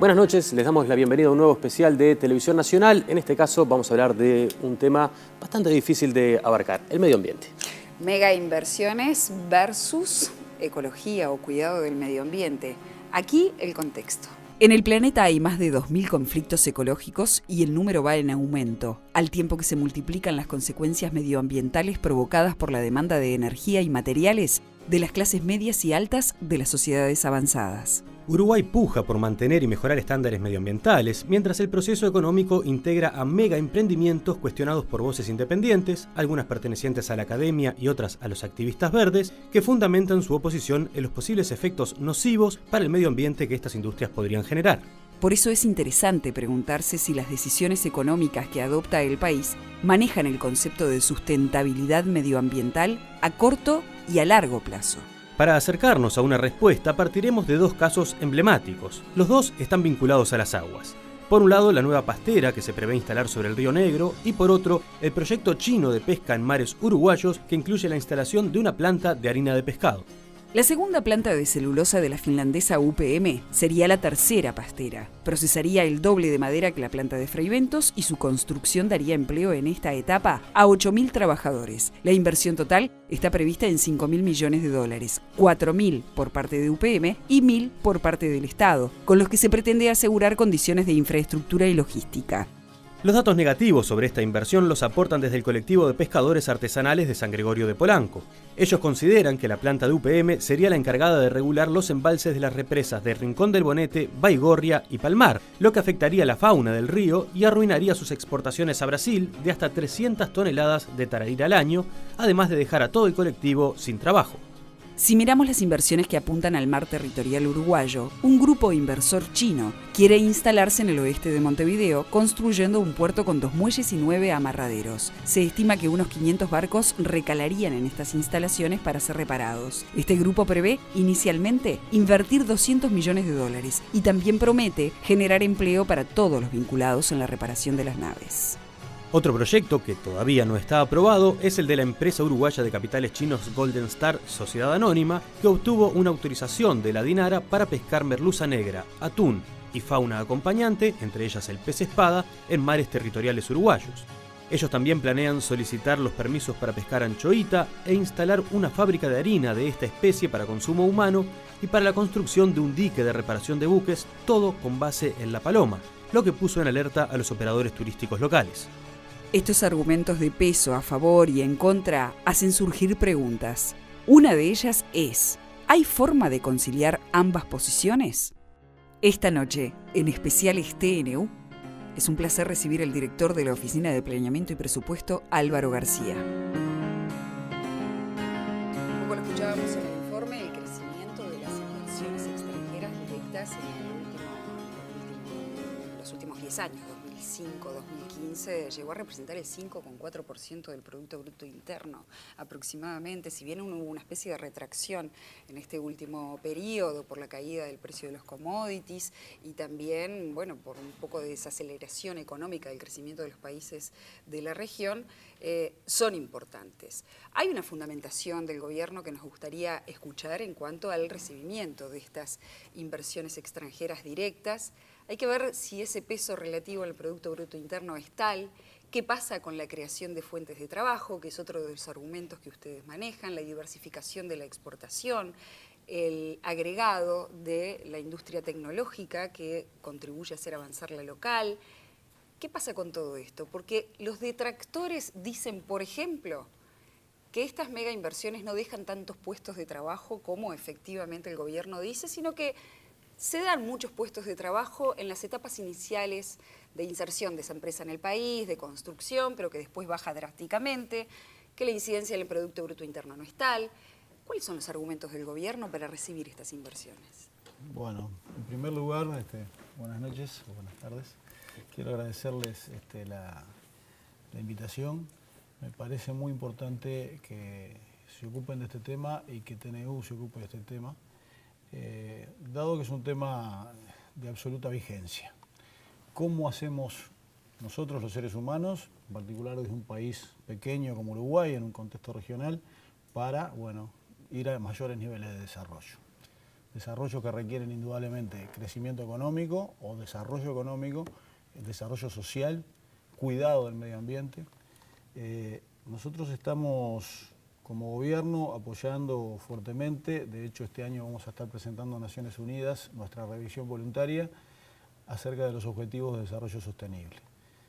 Buenas noches, les damos la bienvenida a un nuevo especial de Televisión Nacional. En este caso vamos a hablar de un tema bastante difícil de abarcar, el medio ambiente. Mega inversiones versus ecología o cuidado del medio ambiente. Aquí el contexto. En el planeta hay más de 2.000 conflictos ecológicos y el número va en aumento, al tiempo que se multiplican las consecuencias medioambientales provocadas por la demanda de energía y materiales de las clases medias y altas de las sociedades avanzadas. Uruguay puja por mantener y mejorar estándares medioambientales, mientras el proceso económico integra a mega emprendimientos cuestionados por voces independientes, algunas pertenecientes a la academia y otras a los activistas verdes, que fundamentan su oposición en los posibles efectos nocivos para el medio ambiente que estas industrias podrían generar. Por eso es interesante preguntarse si las decisiones económicas que adopta el país manejan el concepto de sustentabilidad medioambiental a corto y a largo plazo. Para acercarnos a una respuesta, partiremos de dos casos emblemáticos. Los dos están vinculados a las aguas. Por un lado, la nueva pastera que se prevé instalar sobre el río Negro, y por otro, el proyecto chino de pesca en mares uruguayos que incluye la instalación de una planta de harina de pescado. La segunda planta de celulosa de la finlandesa UPM sería la tercera pastera. Procesaría el doble de madera que la planta de Freyventos y su construcción daría empleo en esta etapa a 8.000 trabajadores. La inversión total está prevista en 5.000 millones de dólares, 4.000 por parte de UPM y 1.000 por parte del Estado, con los que se pretende asegurar condiciones de infraestructura y logística. Los datos negativos sobre esta inversión los aportan desde el colectivo de pescadores artesanales de San Gregorio de Polanco. Ellos consideran que la planta de UPM sería la encargada de regular los embalses de las represas de Rincón del Bonete, Baigorria y Palmar, lo que afectaría la fauna del río y arruinaría sus exportaciones a Brasil de hasta 300 toneladas de tararira al año, además de dejar a todo el colectivo sin trabajo. Si miramos las inversiones que apuntan al mar territorial uruguayo, un grupo inversor chino quiere instalarse en el oeste de Montevideo, construyendo un puerto con 2 muelles y 9 amarraderos. Se estima que unos 500 barcos recalarían en estas instalaciones para ser reparados. Este grupo prevé, inicialmente, invertir 200 millones de dólares y también promete generar empleo para todos los vinculados en la reparación de las naves. Otro proyecto que todavía no está aprobado es el de la empresa uruguaya de capitales chinos Golden Star Sociedad Anónima, que obtuvo una autorización de la DINARA para pescar merluza negra, atún y fauna acompañante, entre ellas el pez espada, en mares territoriales uruguayos. Ellos también planean solicitar los permisos para pescar anchoita e instalar una fábrica de harina de esta especie para consumo humano y para la construcción de un dique de reparación de buques, todo con base en La Paloma, lo que puso en alerta a los operadores turísticos locales. Estos argumentos de peso a favor y en contra hacen surgir preguntas. Una de ellas es, ¿hay forma de conciliar ambas posiciones? Esta noche, en Especiales TNU, es un placer recibir al director de la Oficina de Planeamiento y Presupuesto, Álvaro García. Como lo escuchábamos en el informe, el crecimiento de las inversiones extranjeras directas en los últimos 10 años, 2005-2015, llegó a representar el 5,4% del Producto Bruto Interno aproximadamente, si bien hubo una especie de retracción en este último periodo por la caída del precio de los commodities y también, bueno, por un poco de desaceleración económica del crecimiento de los países de la región, son importantes. Hay una fundamentación del gobierno que nos gustaría escuchar en cuanto al recibimiento de estas inversiones extranjeras directas. Hay que ver si ese peso relativo al Producto Bruto Interno es tal, qué pasa con la creación de fuentes de trabajo, que es otro de los argumentos que ustedes manejan, la diversificación de la exportación, el agregado de la industria tecnológica que contribuye a hacer avanzar la local. ¿Qué pasa con todo esto? Porque los detractores dicen, por ejemplo, que estas mega inversiones no dejan tantos puestos de trabajo como efectivamente el gobierno dice, sino que se dan muchos puestos de trabajo en las etapas iniciales de inserción de esa empresa en el país, de construcción, pero que después baja drásticamente, que la incidencia en el Producto Bruto Interno no es tal. ¿Cuáles son los argumentos del gobierno para recibir estas inversiones? Bueno, en primer lugar, buenas noches o buenas tardes. Quiero agradecerles la invitación. Me parece muy importante que se ocupen de este tema y que TNU se ocupe de este tema. Dado que es un tema de absoluta vigencia. ¿Cómo hacemos nosotros los seres humanos, en particular desde un país pequeño como Uruguay, en un contexto regional, para ir a mayores niveles de desarrollo? desarrollos que requieren indudablemente crecimiento económico o desarrollo económico, desarrollo social, cuidado del medio ambiente. Nosotros estamos como gobierno apoyando fuertemente, de hecho este año vamos a estar presentando a Naciones Unidas nuestra revisión voluntaria acerca de los Objetivos de Desarrollo Sostenible,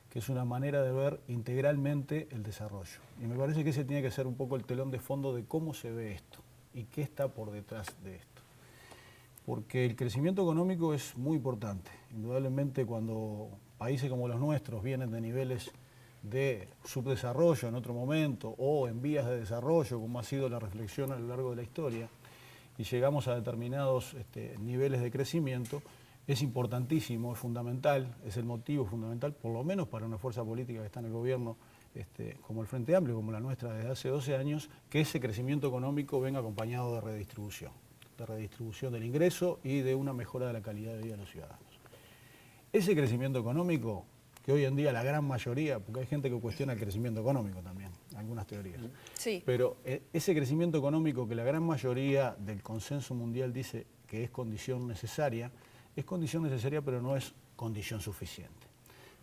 que es una manera de ver integralmente el desarrollo. Y me parece que ese tiene que ser un poco el telón de fondo de cómo se ve esto y qué está por detrás de esto. Porque el crecimiento económico es muy importante. Indudablemente cuando países como los nuestros vienen de niveles de subdesarrollo en otro momento o en vías de desarrollo, como ha sido la reflexión a lo largo de la historia, y llegamos a determinados niveles de crecimiento, es importantísimo, es fundamental, es el motivo fundamental, por lo menos para una fuerza política que está en el gobierno, como el Frente Amplio, como la nuestra desde hace 12 años, que ese crecimiento económico venga acompañado de redistribución del ingreso y de una mejora de la calidad de vida de los ciudadanos. Ese crecimiento económico, que hoy en día la gran mayoría, porque hay gente que cuestiona el crecimiento económico también, algunas teorías, sí, pero ese crecimiento económico que la gran mayoría del consenso mundial dice que es condición necesaria pero no es condición suficiente.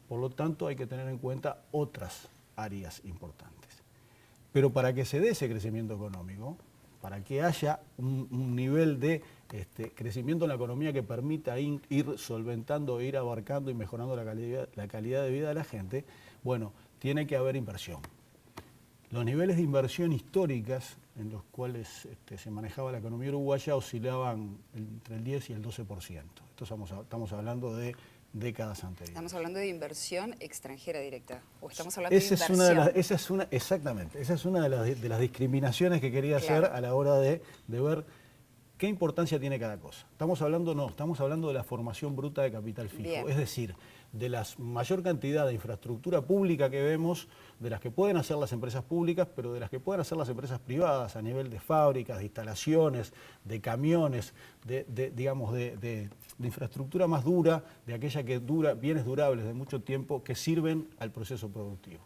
Por lo tanto hay que tener en cuenta otras áreas importantes. Pero para que se dé ese crecimiento económico, para que haya un nivel de crecimiento en la economía que permita ir solventando, ir abarcando y mejorando la calidad de vida de la gente, bueno, tiene que haber inversión. Los niveles de inversión históricas en los cuales se manejaba la economía uruguaya oscilaban entre el 10 y el 12%. Estamos hablando de décadas anteriores. Estamos hablando de inversión extranjera directa, o estamos hablando de inversión. Exactamente, esa es una de las discriminaciones que quería hacer a la hora de ver qué importancia tiene cada cosa. Estamos hablando de la formación bruta de capital fijo, Bien. Es decir, de la mayor cantidad de infraestructura pública que vemos, de las que pueden hacer las empresas públicas, pero de las que pueden hacer las empresas privadas a nivel de fábricas, de instalaciones, de camiones, de infraestructura más dura, de aquella que dura, bienes durables de mucho tiempo que sirven al proceso productivo.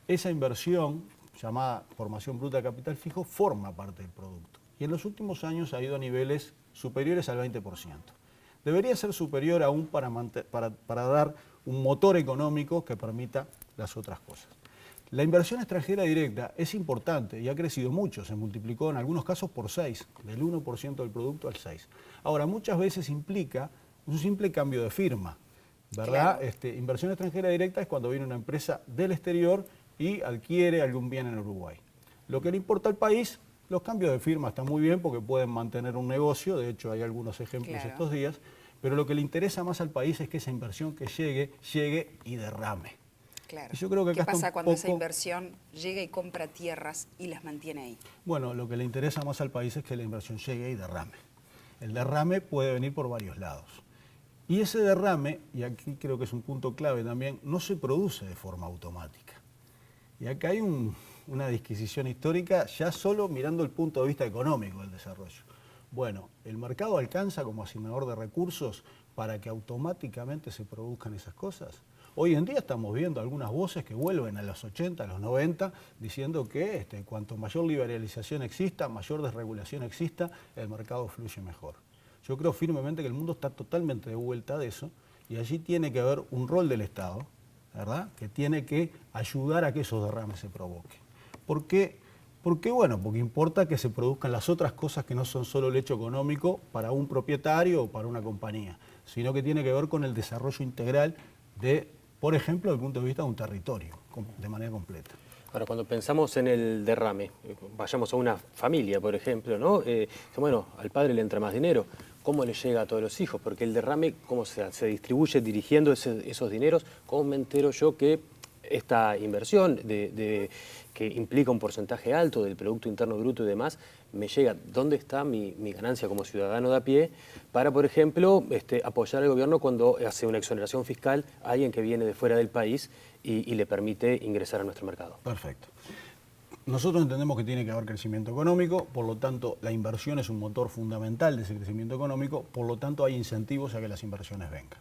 Esa inversión, llamada formación bruta de capital fijo, forma parte del producto. Y en los últimos años ha ido a niveles superiores al 20%. Debería ser superior aún para dar un motor económico que permita las otras cosas. La inversión extranjera directa es importante y ha crecido mucho, se multiplicó en algunos casos por 6, del 1% del producto al 6. Ahora, muchas veces implica un simple cambio de firma, ¿verdad? Claro. Inversión extranjera directa es cuando viene una empresa del exterior y adquiere algún bien en Uruguay. Lo que le importa al país, los cambios de firma están muy bien porque pueden mantener un negocio, de hecho hay algunos ejemplos estos días, pero lo que le interesa más al país es que esa inversión que llegue y derrame. Claro. Y yo creo que ¿Qué acá pasa está cuando esa inversión llega y compra tierras y las mantiene ahí? Bueno, lo que le interesa más al país es que la inversión llegue y derrame. El derrame puede venir por varios lados. Y ese derrame, y aquí creo que es un punto clave también, no se produce de forma automática. Y acá hay una disquisición histórica ya solo mirando el punto de vista económico del desarrollo. Bueno, el mercado alcanza como asignador de recursos para que automáticamente se produzcan esas cosas. Hoy en día estamos viendo algunas voces que vuelven a los 80, a los 90, diciendo que cuanto mayor liberalización exista, mayor desregulación exista, el mercado fluye mejor. Yo creo firmemente que el mundo está totalmente de vuelta de eso y allí tiene que haber un rol del Estado, ¿verdad?, que tiene que ayudar a que esos derrames se provoquen. ¿Por qué? Bueno, porque importa que se produzcan las otras cosas que no son solo el hecho económico para un propietario o para una compañía, sino que tiene que ver con el desarrollo integral de, por ejemplo, desde el punto de vista de un territorio, de manera completa. Ahora, cuando pensamos en el derrame, vayamos a una familia, por ejemplo, ¿no? Bueno, al padre le entra más dinero. ¿Cómo le llega a todos los hijos? Porque el derrame, ¿cómo se distribuye dirigiendo esos dineros? ¿Cómo me entero yo que esta inversión que implica un porcentaje alto del Producto Interno Bruto y demás, me llega? ¿Dónde está mi ganancia como ciudadano de a pie para, por ejemplo, apoyar al gobierno cuando hace una exoneración fiscal a alguien que viene de fuera del país y le permite ingresar a nuestro mercado? Perfecto. Nosotros entendemos que tiene que haber crecimiento económico, por lo tanto la inversión es un motor fundamental de ese crecimiento económico, por lo tanto hay incentivos a que las inversiones vengan.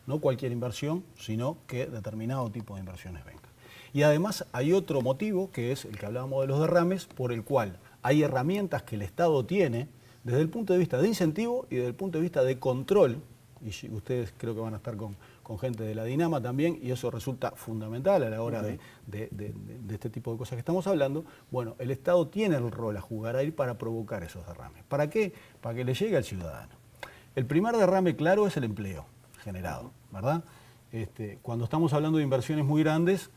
No cualquier inversión, sino que determinado tipo de inversiones vengan. Y además hay otro motivo, que es el que hablábamos de los derrames, por el cual hay herramientas que el Estado tiene desde el punto de vista de incentivo y desde el punto de vista de control, y ustedes creo que van a estar con gente de la Dinama también, y eso resulta fundamental a la hora de este tipo de cosas que estamos hablando. Bueno, el Estado tiene el rol a jugar ahí para provocar esos derrames. ¿Para qué? Para que le llegue al ciudadano. El primer derrame claro es el empleo generado, ¿verdad? Cuando estamos hablando de inversiones muy grandes,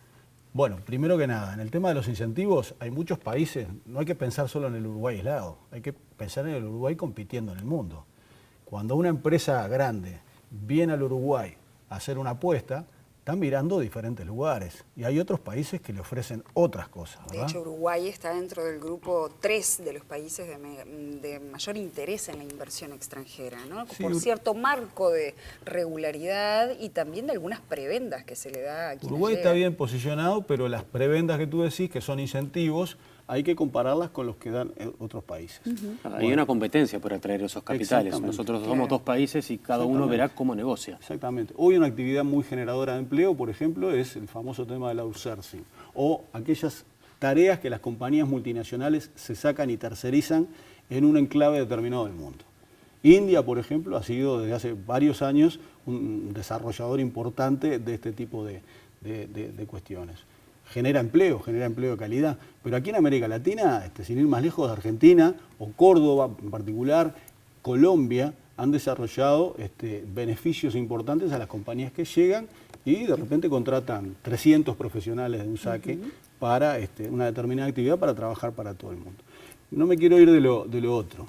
bueno, primero que nada, en el tema de los incentivos hay muchos países, no hay que pensar solo en el Uruguay aislado, hay que pensar en el Uruguay compitiendo en el mundo. Cuando una empresa grande viene al Uruguay a hacer una apuesta, están mirando diferentes lugares y hay otros países que le ofrecen otras cosas, ¿verdad? De hecho, Uruguay está dentro del grupo 3 de los países de mayor interés en la inversión extranjera, ¿no? Sí, Por cierto marco de regularidad y también de algunas prebendas que se le da a quienes Uruguay está llegan. bien posicionado, pero las prebendas que tú decís, que son incentivos, hay que compararlas con los que dan otros países. Hay una competencia por atraer esos capitales. Exactamente. Nosotros somos dos países y cada uno verá cómo negocia. Exactamente. Hoy una actividad muy generadora de empleo, por ejemplo, es el famoso tema del outsourcing, o aquellas tareas que las compañías multinacionales se sacan y tercerizan en un enclave determinado del mundo. India, por ejemplo, ha sido desde hace varios años un desarrollador importante de este tipo de cuestiones. Genera empleo de calidad, pero aquí en América Latina, sin ir más lejos, Argentina o Córdoba en particular, Colombia, han desarrollado beneficios importantes a las compañías que llegan y de repente contratan 300 profesionales de un saque para una determinada actividad para trabajar para todo el mundo. No me quiero ir de lo otro.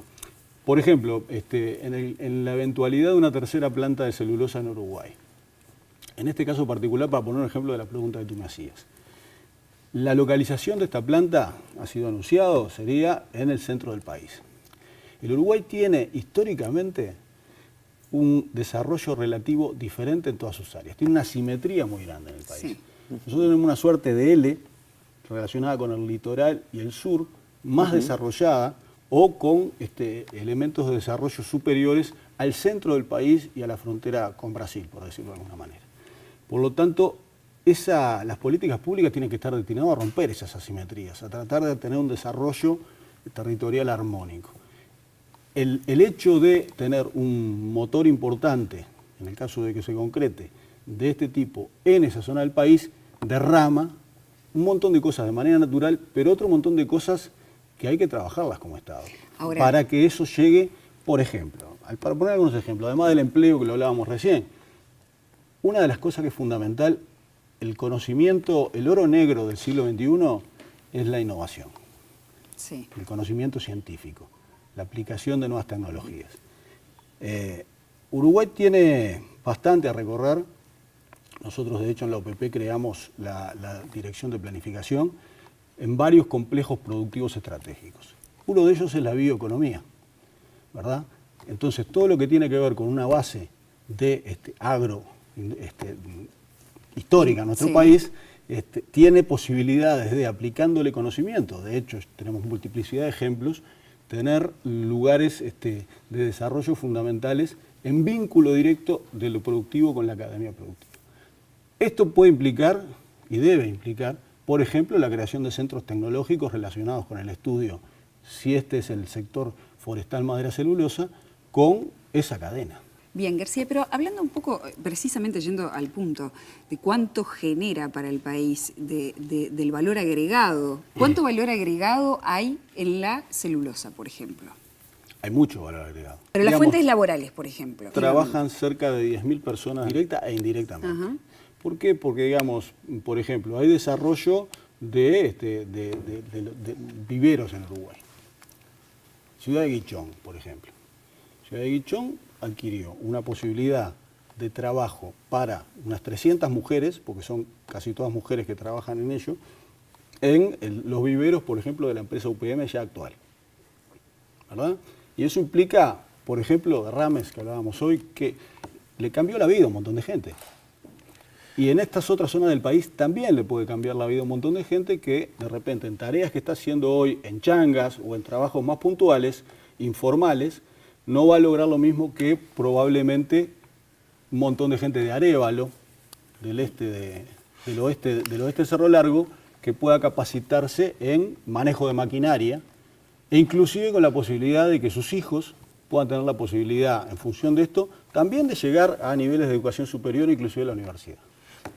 Por ejemplo, en la eventualidad de una tercera planta de celulosa en Uruguay, en este caso particular, para poner un ejemplo de la pregunta que tú me hacías, la localización de esta planta, ha sido anunciado, sería en el centro del país. El Uruguay tiene históricamente un desarrollo relativo diferente en todas sus áreas. Tiene una simetría muy grande en el país. Sí. Nosotros tenemos una suerte de L relacionada con el litoral y el sur, más desarrollada o con elementos de desarrollo superiores al centro del país y a la frontera con Brasil, por decirlo de alguna manera. Por lo tanto, las políticas públicas tienen que estar destinadas a romper esas asimetrías, a tratar de tener un desarrollo territorial armónico. El hecho de tener un motor importante, en el caso de que se concrete, de este tipo en esa zona del país, derrama un montón de cosas de manera natural, pero otro montón de cosas que hay que trabajarlas como Estado. Ahora, para que eso llegue, por ejemplo, para poner algunos ejemplos, además del empleo que lo hablábamos recién, una de las cosas que es fundamental, el conocimiento, el oro negro del siglo XXI es la innovación, sí. el conocimiento científico, la aplicación de nuevas tecnologías. Uruguay tiene bastante a recorrer. Nosotros, de hecho, en la OPP creamos la Dirección de Planificación en varios complejos productivos estratégicos. Uno de ellos es la bioeconomía, ¿verdad? Entonces, todo lo que tiene que ver con una base de agro histórica en nuestro país, tiene posibilidades de, aplicándole conocimiento, de hecho tenemos multiplicidad de ejemplos, tener lugares de desarrollo fundamentales en vínculo directo de lo productivo con la academia productiva. Esto puede implicar, y debe implicar, por ejemplo, la creación de centros tecnológicos relacionados con el estudio, si este es el sector forestal madera celulosa, con esa cadena. Bien, García, pero hablando un poco, precisamente yendo al punto, de cuánto genera para el país del valor agregado, ¿cuánto valor agregado hay en la celulosa, por ejemplo? Hay mucho valor agregado. Pero las Digamos, fuentes laborales, por ejemplo. trabajan cerca de 10.000 personas directa e indirectamente. Ajá. ¿Por qué? Porque, digamos, por ejemplo, hay desarrollo de viveros en Uruguay. Ciudad de Guichón, por ejemplo. Ciudad de Guichón adquirió una posibilidad de trabajo para unas 300 mujeres, porque son casi todas mujeres que trabajan en ello, en los viveros, por ejemplo, de la empresa UPM ya actual, ¿verdad? Y eso implica, por ejemplo, derrames que hablábamos hoy, que le cambió la vida a un montón de gente. Y en estas otras zonas del país también le puede cambiar la vida a un montón de gente que de repente en tareas que está haciendo hoy, en changas o en trabajos más puntuales, informales, no va a lograr lo mismo que probablemente un montón de gente de Arévalo, del oeste de Cerro Largo, que pueda capacitarse en manejo de maquinaria e inclusive con la posibilidad de que sus hijos puedan tener la posibilidad, en función de esto, también de llegar a niveles de educación superior, inclusive la universidad.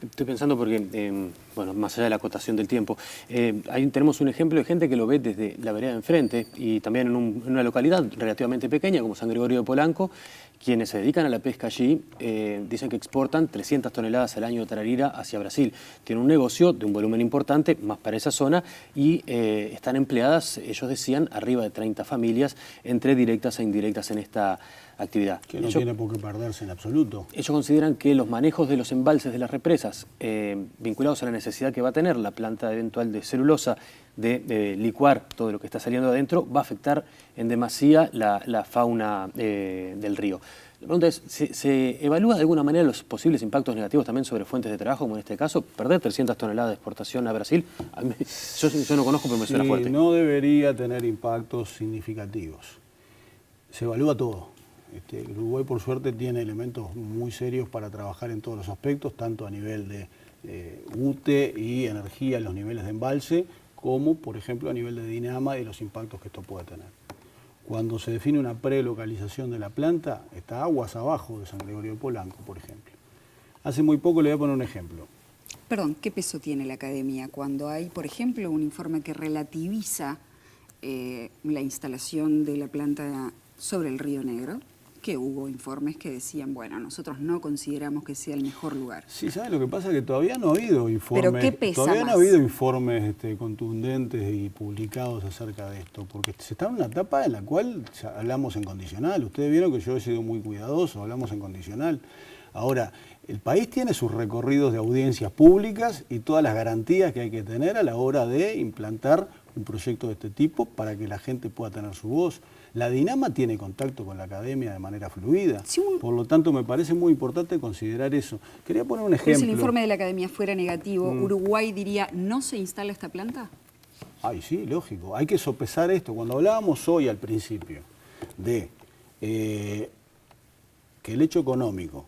Estoy pensando porque, bueno, más allá de la acotación del tiempo, ahí tenemos un ejemplo de gente que lo ve desde la vereda de enfrente y también en una localidad relativamente pequeña como San Gregorio de Polanco. Quienes se dedican a la pesca allí dicen que exportan 300 toneladas al año de tararira hacia Brasil. Tienen un negocio de un volumen importante, más para esa zona, y están empleadas, ellos decían, arriba de 30 familias, entre directas e indirectas en esta actividad. Que no tiene por qué perderse en absoluto. Ellos consideran que los manejos de los embalses de las represas, vinculados a la necesidad que va a tener la planta eventual de celulosa de licuar todo lo que está saliendo de adentro, va a afectar en demasía la fauna del río. La pregunta es, ¿se evalúa de alguna manera los posibles impactos negativos también sobre fuentes de trabajo, como en este caso? Perder 300 toneladas de exportación a Brasil, yo no conozco, pero me suena fuerte. No debería tener impactos significativos. Se evalúa todo. Uruguay, por suerte, tiene elementos muy serios para trabajar en todos los aspectos, tanto a nivel de UTE y energía en los niveles de embalse, como, por ejemplo, a nivel de dinama y los impactos que esto puede tener. Cuando se define una prelocalización de la planta, está aguas abajo de San Gregorio de Polanco, por ejemplo. Hace muy poco le voy a poner un ejemplo. Perdón, ¿qué peso tiene la academia cuando hay, por ejemplo, un informe que relativiza la instalación de la planta sobre el Río Negro? Que hubo informes que decían, bueno, nosotros no consideramos que sea el mejor lugar. Sí, ¿sabes lo que pasa? Que todavía no ha habido informes. ¿Pero qué pesa todavía más? No ha habido informes contundentes y publicados acerca de esto, porque se está en una etapa en la cual hablamos en condicional. Ustedes vieron que yo he sido muy cuidadoso, hablamos en condicional. Ahora, el país tiene sus recorridos de audiencias públicas y todas las garantías que hay que tener a la hora de implantar un proyecto de este tipo para que la gente pueda tener su voz. La Dinama tiene contacto con la academia de manera fluida, sí, por lo tanto me parece muy importante considerar eso. Quería poner un ejemplo. Si el informe de la academia fuera negativo, ¿Uruguay diría no se instala esta planta? Ay, sí, lógico. Hay que sopesar esto. Cuando hablábamos hoy al principio de que el hecho económico,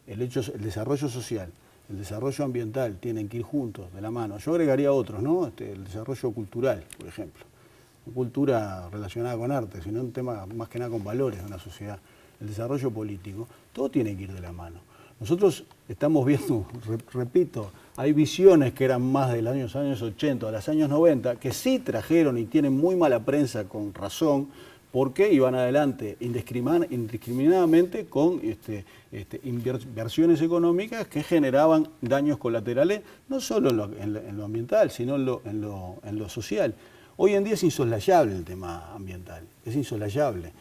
el desarrollo social, el desarrollo ambiental tienen que ir juntos, de la mano. Yo agregaría otros, ¿no? El desarrollo cultural, por ejemplo. Cultura relacionada con arte, sino un tema más que nada con valores de una sociedad. El desarrollo político, todo tiene que ir de la mano. Nosotros estamos viendo, repito, hay visiones que eran más de los años 80 a los años 90, que sí trajeron y tienen muy mala prensa con razón, porque iban adelante indiscriminadamente con inversiones económicas que generaban daños colaterales, no solo en lo ambiental, sino en lo social. Hoy en día es insoslayable el tema ambiental, es insoslayable.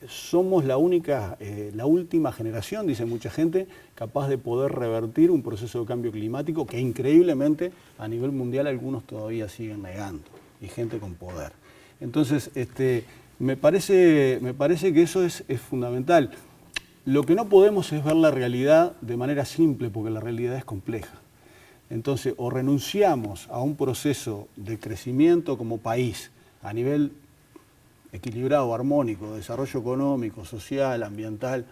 Somos la última generación, dice mucha gente, capaz de poder revertir un proceso de cambio climático que increíblemente a nivel mundial algunos todavía siguen negando, y gente con poder. Entonces, me parece que eso es fundamental. Lo que no podemos es ver la realidad de manera simple, porque la realidad es compleja. Entonces, o renunciamos a un proceso de crecimiento como país a nivel equilibrado, armónico, desarrollo económico, social, ambiental,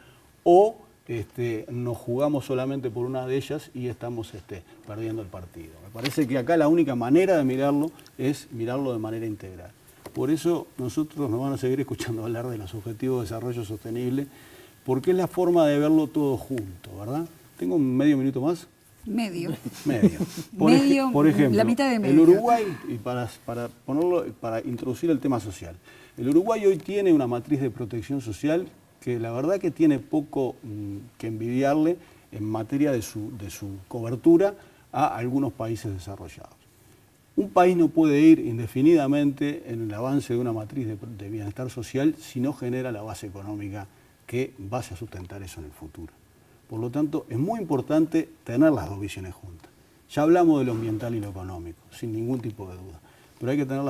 o nos jugamos solamente por una de ellas y estamos perdiendo el partido. Me parece que acá la única manera de mirarlo es mirarlo de manera integral. Por eso nosotros nos van a seguir escuchando hablar de los objetivos de desarrollo sostenible, porque es la forma de verlo todo junto, ¿verdad? ¿Tengo un medio minuto más? Medio. Por ejemplo, la mitad de medio. El Uruguay, y para introducir el tema social, el Uruguay hoy tiene una matriz de protección social que la verdad que tiene poco que envidiarle en materia de su cobertura a algunos países desarrollados. Un país no puede ir indefinidamente en el avance de una matriz de bienestar social si no genera la base económica que vaya a sustentar eso en el futuro. Por lo tanto, es muy importante tener las dos visiones juntas. Ya hablamos de lo ambiental y lo económico, sin ningún tipo de duda, pero hay que tener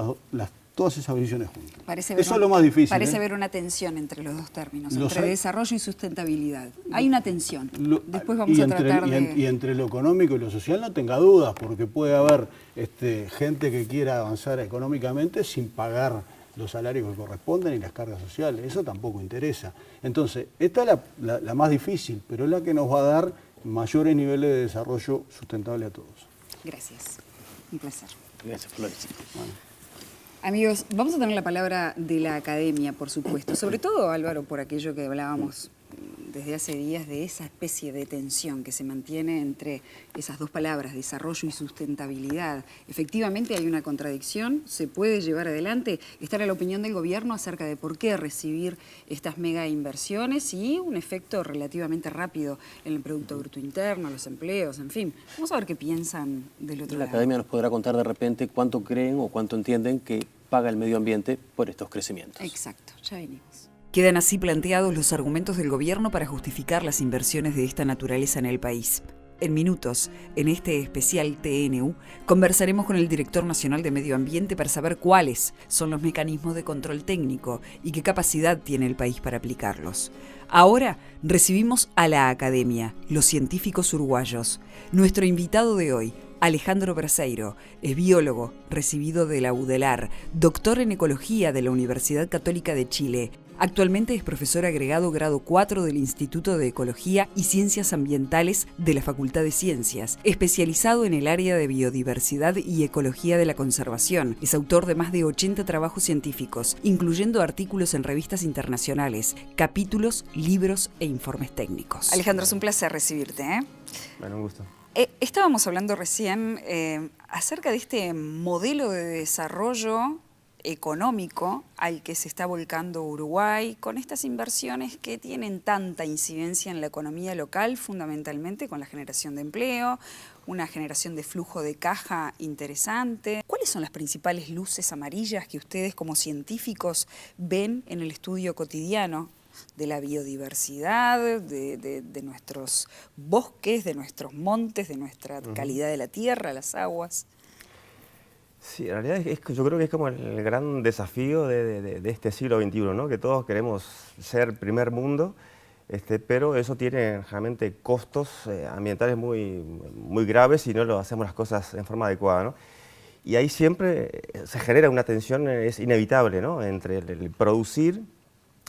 todas esas visiones juntas. Eso es lo más difícil. Parece ver una tensión entre los dos términos, entre desarrollo y sustentabilidad. Hay una tensión. Después vamos a tratar de... Y entre lo económico y lo social no tenga dudas, porque puede haber gente que quiera avanzar económicamente sin pagar los salarios que corresponden y las cargas sociales. Eso tampoco interesa. Entonces, esta es la más difícil, pero es la que nos va a dar mayores niveles de desarrollo sustentable a todos. Gracias. Un placer. Gracias, Flores. Bueno. Amigos, vamos a tener la palabra de la academia, por supuesto. Sobre todo, Álvaro, por aquello que hablábamos desde hace días de esa especie de tensión que se mantiene entre esas dos palabras, desarrollo y sustentabilidad. Efectivamente hay una contradicción, se puede llevar adelante. Está la opinión del gobierno acerca de por qué recibir estas mega inversiones y un efecto relativamente rápido en el Producto Bruto Interno, los empleos, en fin. Vamos a ver qué piensan del otro La lado. academia nos podrá contar de repente cuánto creen o cuánto entienden que paga el medio ambiente por estos crecimientos. Exacto, ya venimos. Quedan así planteados los argumentos del gobierno para justificar las inversiones de esta naturaleza en el país. En minutos, en este especial TNU, conversaremos con el Director Nacional de Medio Ambiente para saber cuáles son los mecanismos de control técnico y qué capacidad tiene el país para aplicarlos. Ahora recibimos a la Academia, los científicos uruguayos. Nuestro invitado de hoy, Alejandro Braseiro, es biólogo, recibido de la UDELAR, doctor en Ecología de la Universidad Católica de Chile. Actualmente es profesor agregado grado 4 del Instituto de Ecología y Ciencias Ambientales de la Facultad de Ciencias, especializado en el área de biodiversidad y ecología de la conservación. Es autor de más de 80 trabajos científicos, incluyendo artículos en revistas internacionales, capítulos, libros e informes técnicos. Alejandro, es un placer recibirte, ¿eh? Bueno, un gusto. Estábamos hablando recién acerca de este modelo de desarrollo económico al que se está volcando Uruguay con estas inversiones que tienen tanta incidencia en la economía local, fundamentalmente con la generación de empleo, una generación de flujo de caja interesante. ¿Cuáles son las principales luces amarillas que ustedes como científicos ven en el estudio cotidiano de la biodiversidad, de nuestros bosques, de nuestros montes, de nuestra calidad de la tierra, las aguas? Sí, en realidad yo creo que es como el gran desafío de este siglo XXI, ¿no? Que todos queremos ser primer mundo, pero eso tiene realmente costos ambientales muy graves si no lo hacemos las cosas en forma adecuada, ¿no? Y ahí siempre se genera una tensión, es inevitable, ¿no? Entre el producir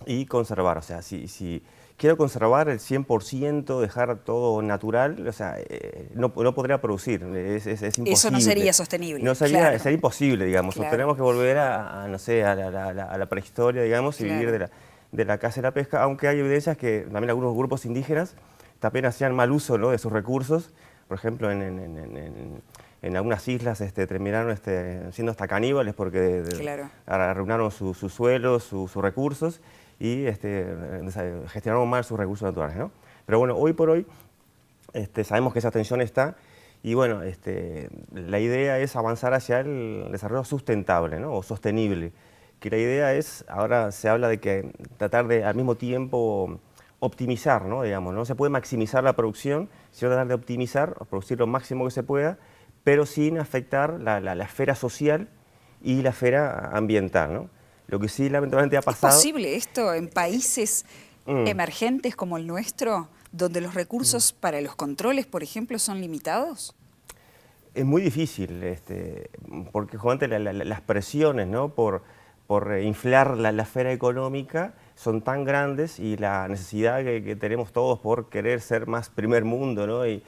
y conservar. O sea, si quiero conservar el 100%, dejar todo natural, o sea, no podría producir, es imposible. Eso no sería sostenible. No sería, claro. sería imposible, digamos. Claro. O tenemos que volver no sé, a la prehistoria, digamos, y Claro. vivir de la caza y la pesca, aunque hay evidencias que también algunos grupos indígenas también hacían mal uso, ¿no?, de sus recursos. Por ejemplo, en algunas islas terminaron siendo hasta caníbales porque Claro. arruinaron sus suelos, sus recursos, y gestionaron mal sus recursos naturales, ¿no? Pero bueno, hoy por hoy sabemos que esa tensión está y bueno, la idea es avanzar hacia el desarrollo sustentable, ¿no?, o sostenible, que la idea es, ahora se habla de que tratar de al mismo tiempo optimizar, ¿no?, digamos, no se puede maximizar la producción, sino tratar de optimizar, producir lo máximo que se pueda, pero sin afectar la esfera social y la esfera ambiental, ¿no? Lo que sí lamentablemente ha pasado... ¿Es posible esto en países emergentes como el nuestro, donde los recursos para los controles, por ejemplo, son limitados? Es muy difícil, porque justamente las presiones, ¿no?, por inflar la esfera económica son tan grandes y la necesidad que tenemos todos por querer ser más primer mundo, ¿no?, y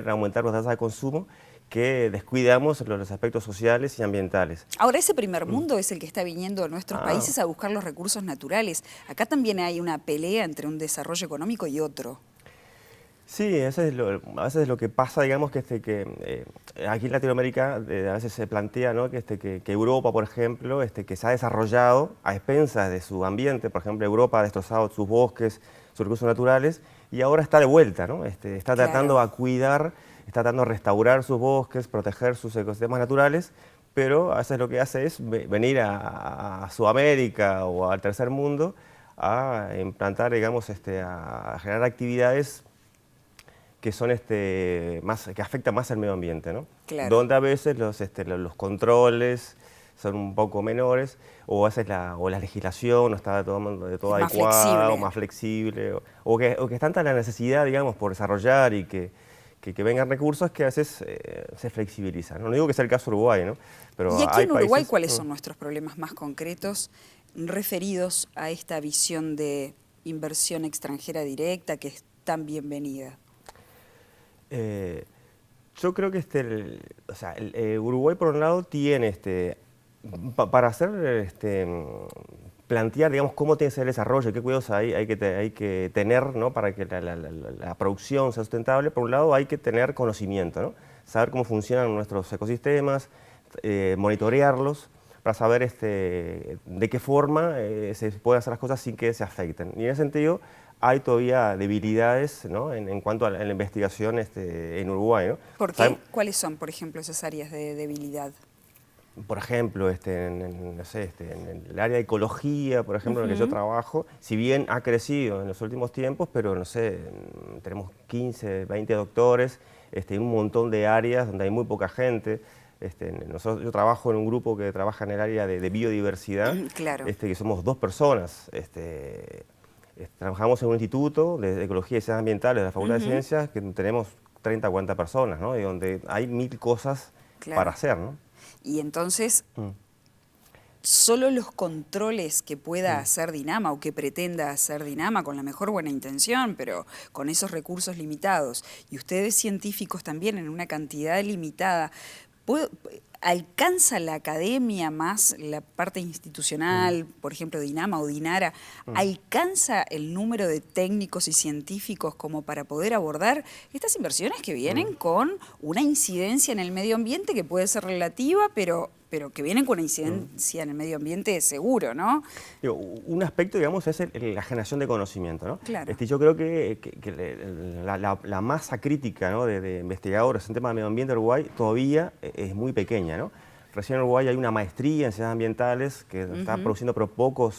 aumentar nuestra tasa de consumo, que descuidamos los aspectos sociales y ambientales. Ahora, ese primer mundo es el que está viniendo a nuestros países a buscar los recursos naturales. Acá también hay una pelea entre un desarrollo económico y otro. Sí, a veces lo que pasa, digamos, que aquí en Latinoamérica a veces se plantea, ¿no?, que Europa, por ejemplo, que se ha desarrollado a expensas de su ambiente. Por ejemplo, Europa ha destrozado sus bosques, sus recursos naturales, y ahora está de vuelta, ¿no? Está tratando a cuidar, está tratando de restaurar sus bosques, proteger sus ecosistemas naturales, pero a veces lo que hace es venir a Sudamérica o al tercer mundo a implantar, digamos, a generar actividades que son que afectan más al medio ambiente, ¿no? Claro. Donde a veces los controles son un poco menores, o a veces la legislación no está de todo adecuada, o más flexible, o que está tanta la necesidad, digamos, por desarrollar y que vengan recursos que a veces se flexibilizan. No digo que sea el caso de Uruguay, ¿no? Pero ¿Y aquí en Uruguay países, cuáles son nuestros problemas más concretos referidos a esta visión de inversión extranjera directa que es tan bienvenida? Yo creo que Uruguay, por un lado, tiene Para hacer, plantear, digamos, cómo tiene que ser el desarrollo, qué cuidados hay que tener, ¿no? Para que la producción sea sustentable. Por un lado, hay que tener conocimiento, ¿no? Saber cómo funcionan nuestros ecosistemas, monitorearlos, para saber de qué forma se pueden hacer las cosas sin que se afecten. Y en ese sentido, hay todavía debilidades, ¿no? en cuanto a la investigación en Uruguay, ¿no? ¿Por qué? ¿Cuáles son, por ejemplo, esas áreas de debilidad? Por ejemplo, no sé, en el área de ecología, por ejemplo, en el que yo trabajo, si bien ha crecido en los últimos tiempos, pero no sé, tenemos 15, 20 doctores, un montón de áreas donde hay muy poca gente. Yo trabajo en un grupo que trabaja en el área de biodiversidad, Claro. que somos 2 personas. Trabajamos en un instituto de ecología y ciencias ambientales de la Facultad de Ciencias, que tenemos 30 o 40 personas, ¿no? Y donde hay 1000 cosas para hacer, ¿no? Y entonces, solo los controles que pueda hacer Dinama o que pretenda hacer Dinama con la mejor buena intención, pero con esos recursos limitados, y ustedes científicos también en una cantidad limitada, ¿alcanza la academia más la parte institucional, por ejemplo, Dinama o Dinara, alcanza el número de técnicos y científicos como para poder abordar estas inversiones que vienen con una incidencia en el medio ambiente que puede ser relativa, pero que vienen con una incidencia en el medio ambiente seguro, ¿no? Un aspecto, digamos, es la generación de conocimiento, ¿no? Claro. Yo creo que la masa crítica, ¿no? de investigadores en temas de medio ambiente en Uruguay todavía es muy pequeña, ¿no? Recién en Uruguay hay una maestría en ciencias ambientales que está produciendo, pero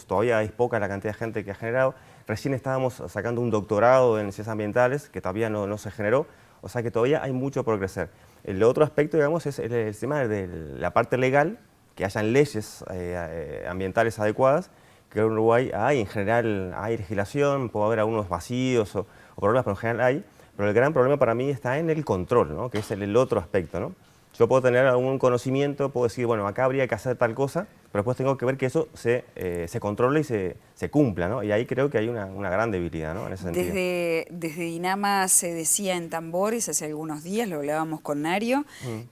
todavía es poca la cantidad de gente que ha generado. Recién estábamos sacando un doctorado en ciencias ambientales que todavía no se generó, o sea que todavía hay mucho por crecer. El otro aspecto, digamos, es el tema de la parte legal, que hayan leyes ambientales adecuadas, que en Uruguay hay, en general hay legislación, puede haber algunos vacíos o problemas, pero en general hay. Pero el gran problema para mí está en el control, ¿no? Que es el otro aspecto, ¿no? Yo puedo tener algún conocimiento, puedo decir, bueno, acá habría que hacer tal cosa, pero después tengo que ver que eso se controle y se cumpla, ¿no? Y ahí creo que hay una gran debilidad, ¿no? En ese sentido. Desde Dinama se decía en Tambores hace algunos días, lo hablábamos con Nario,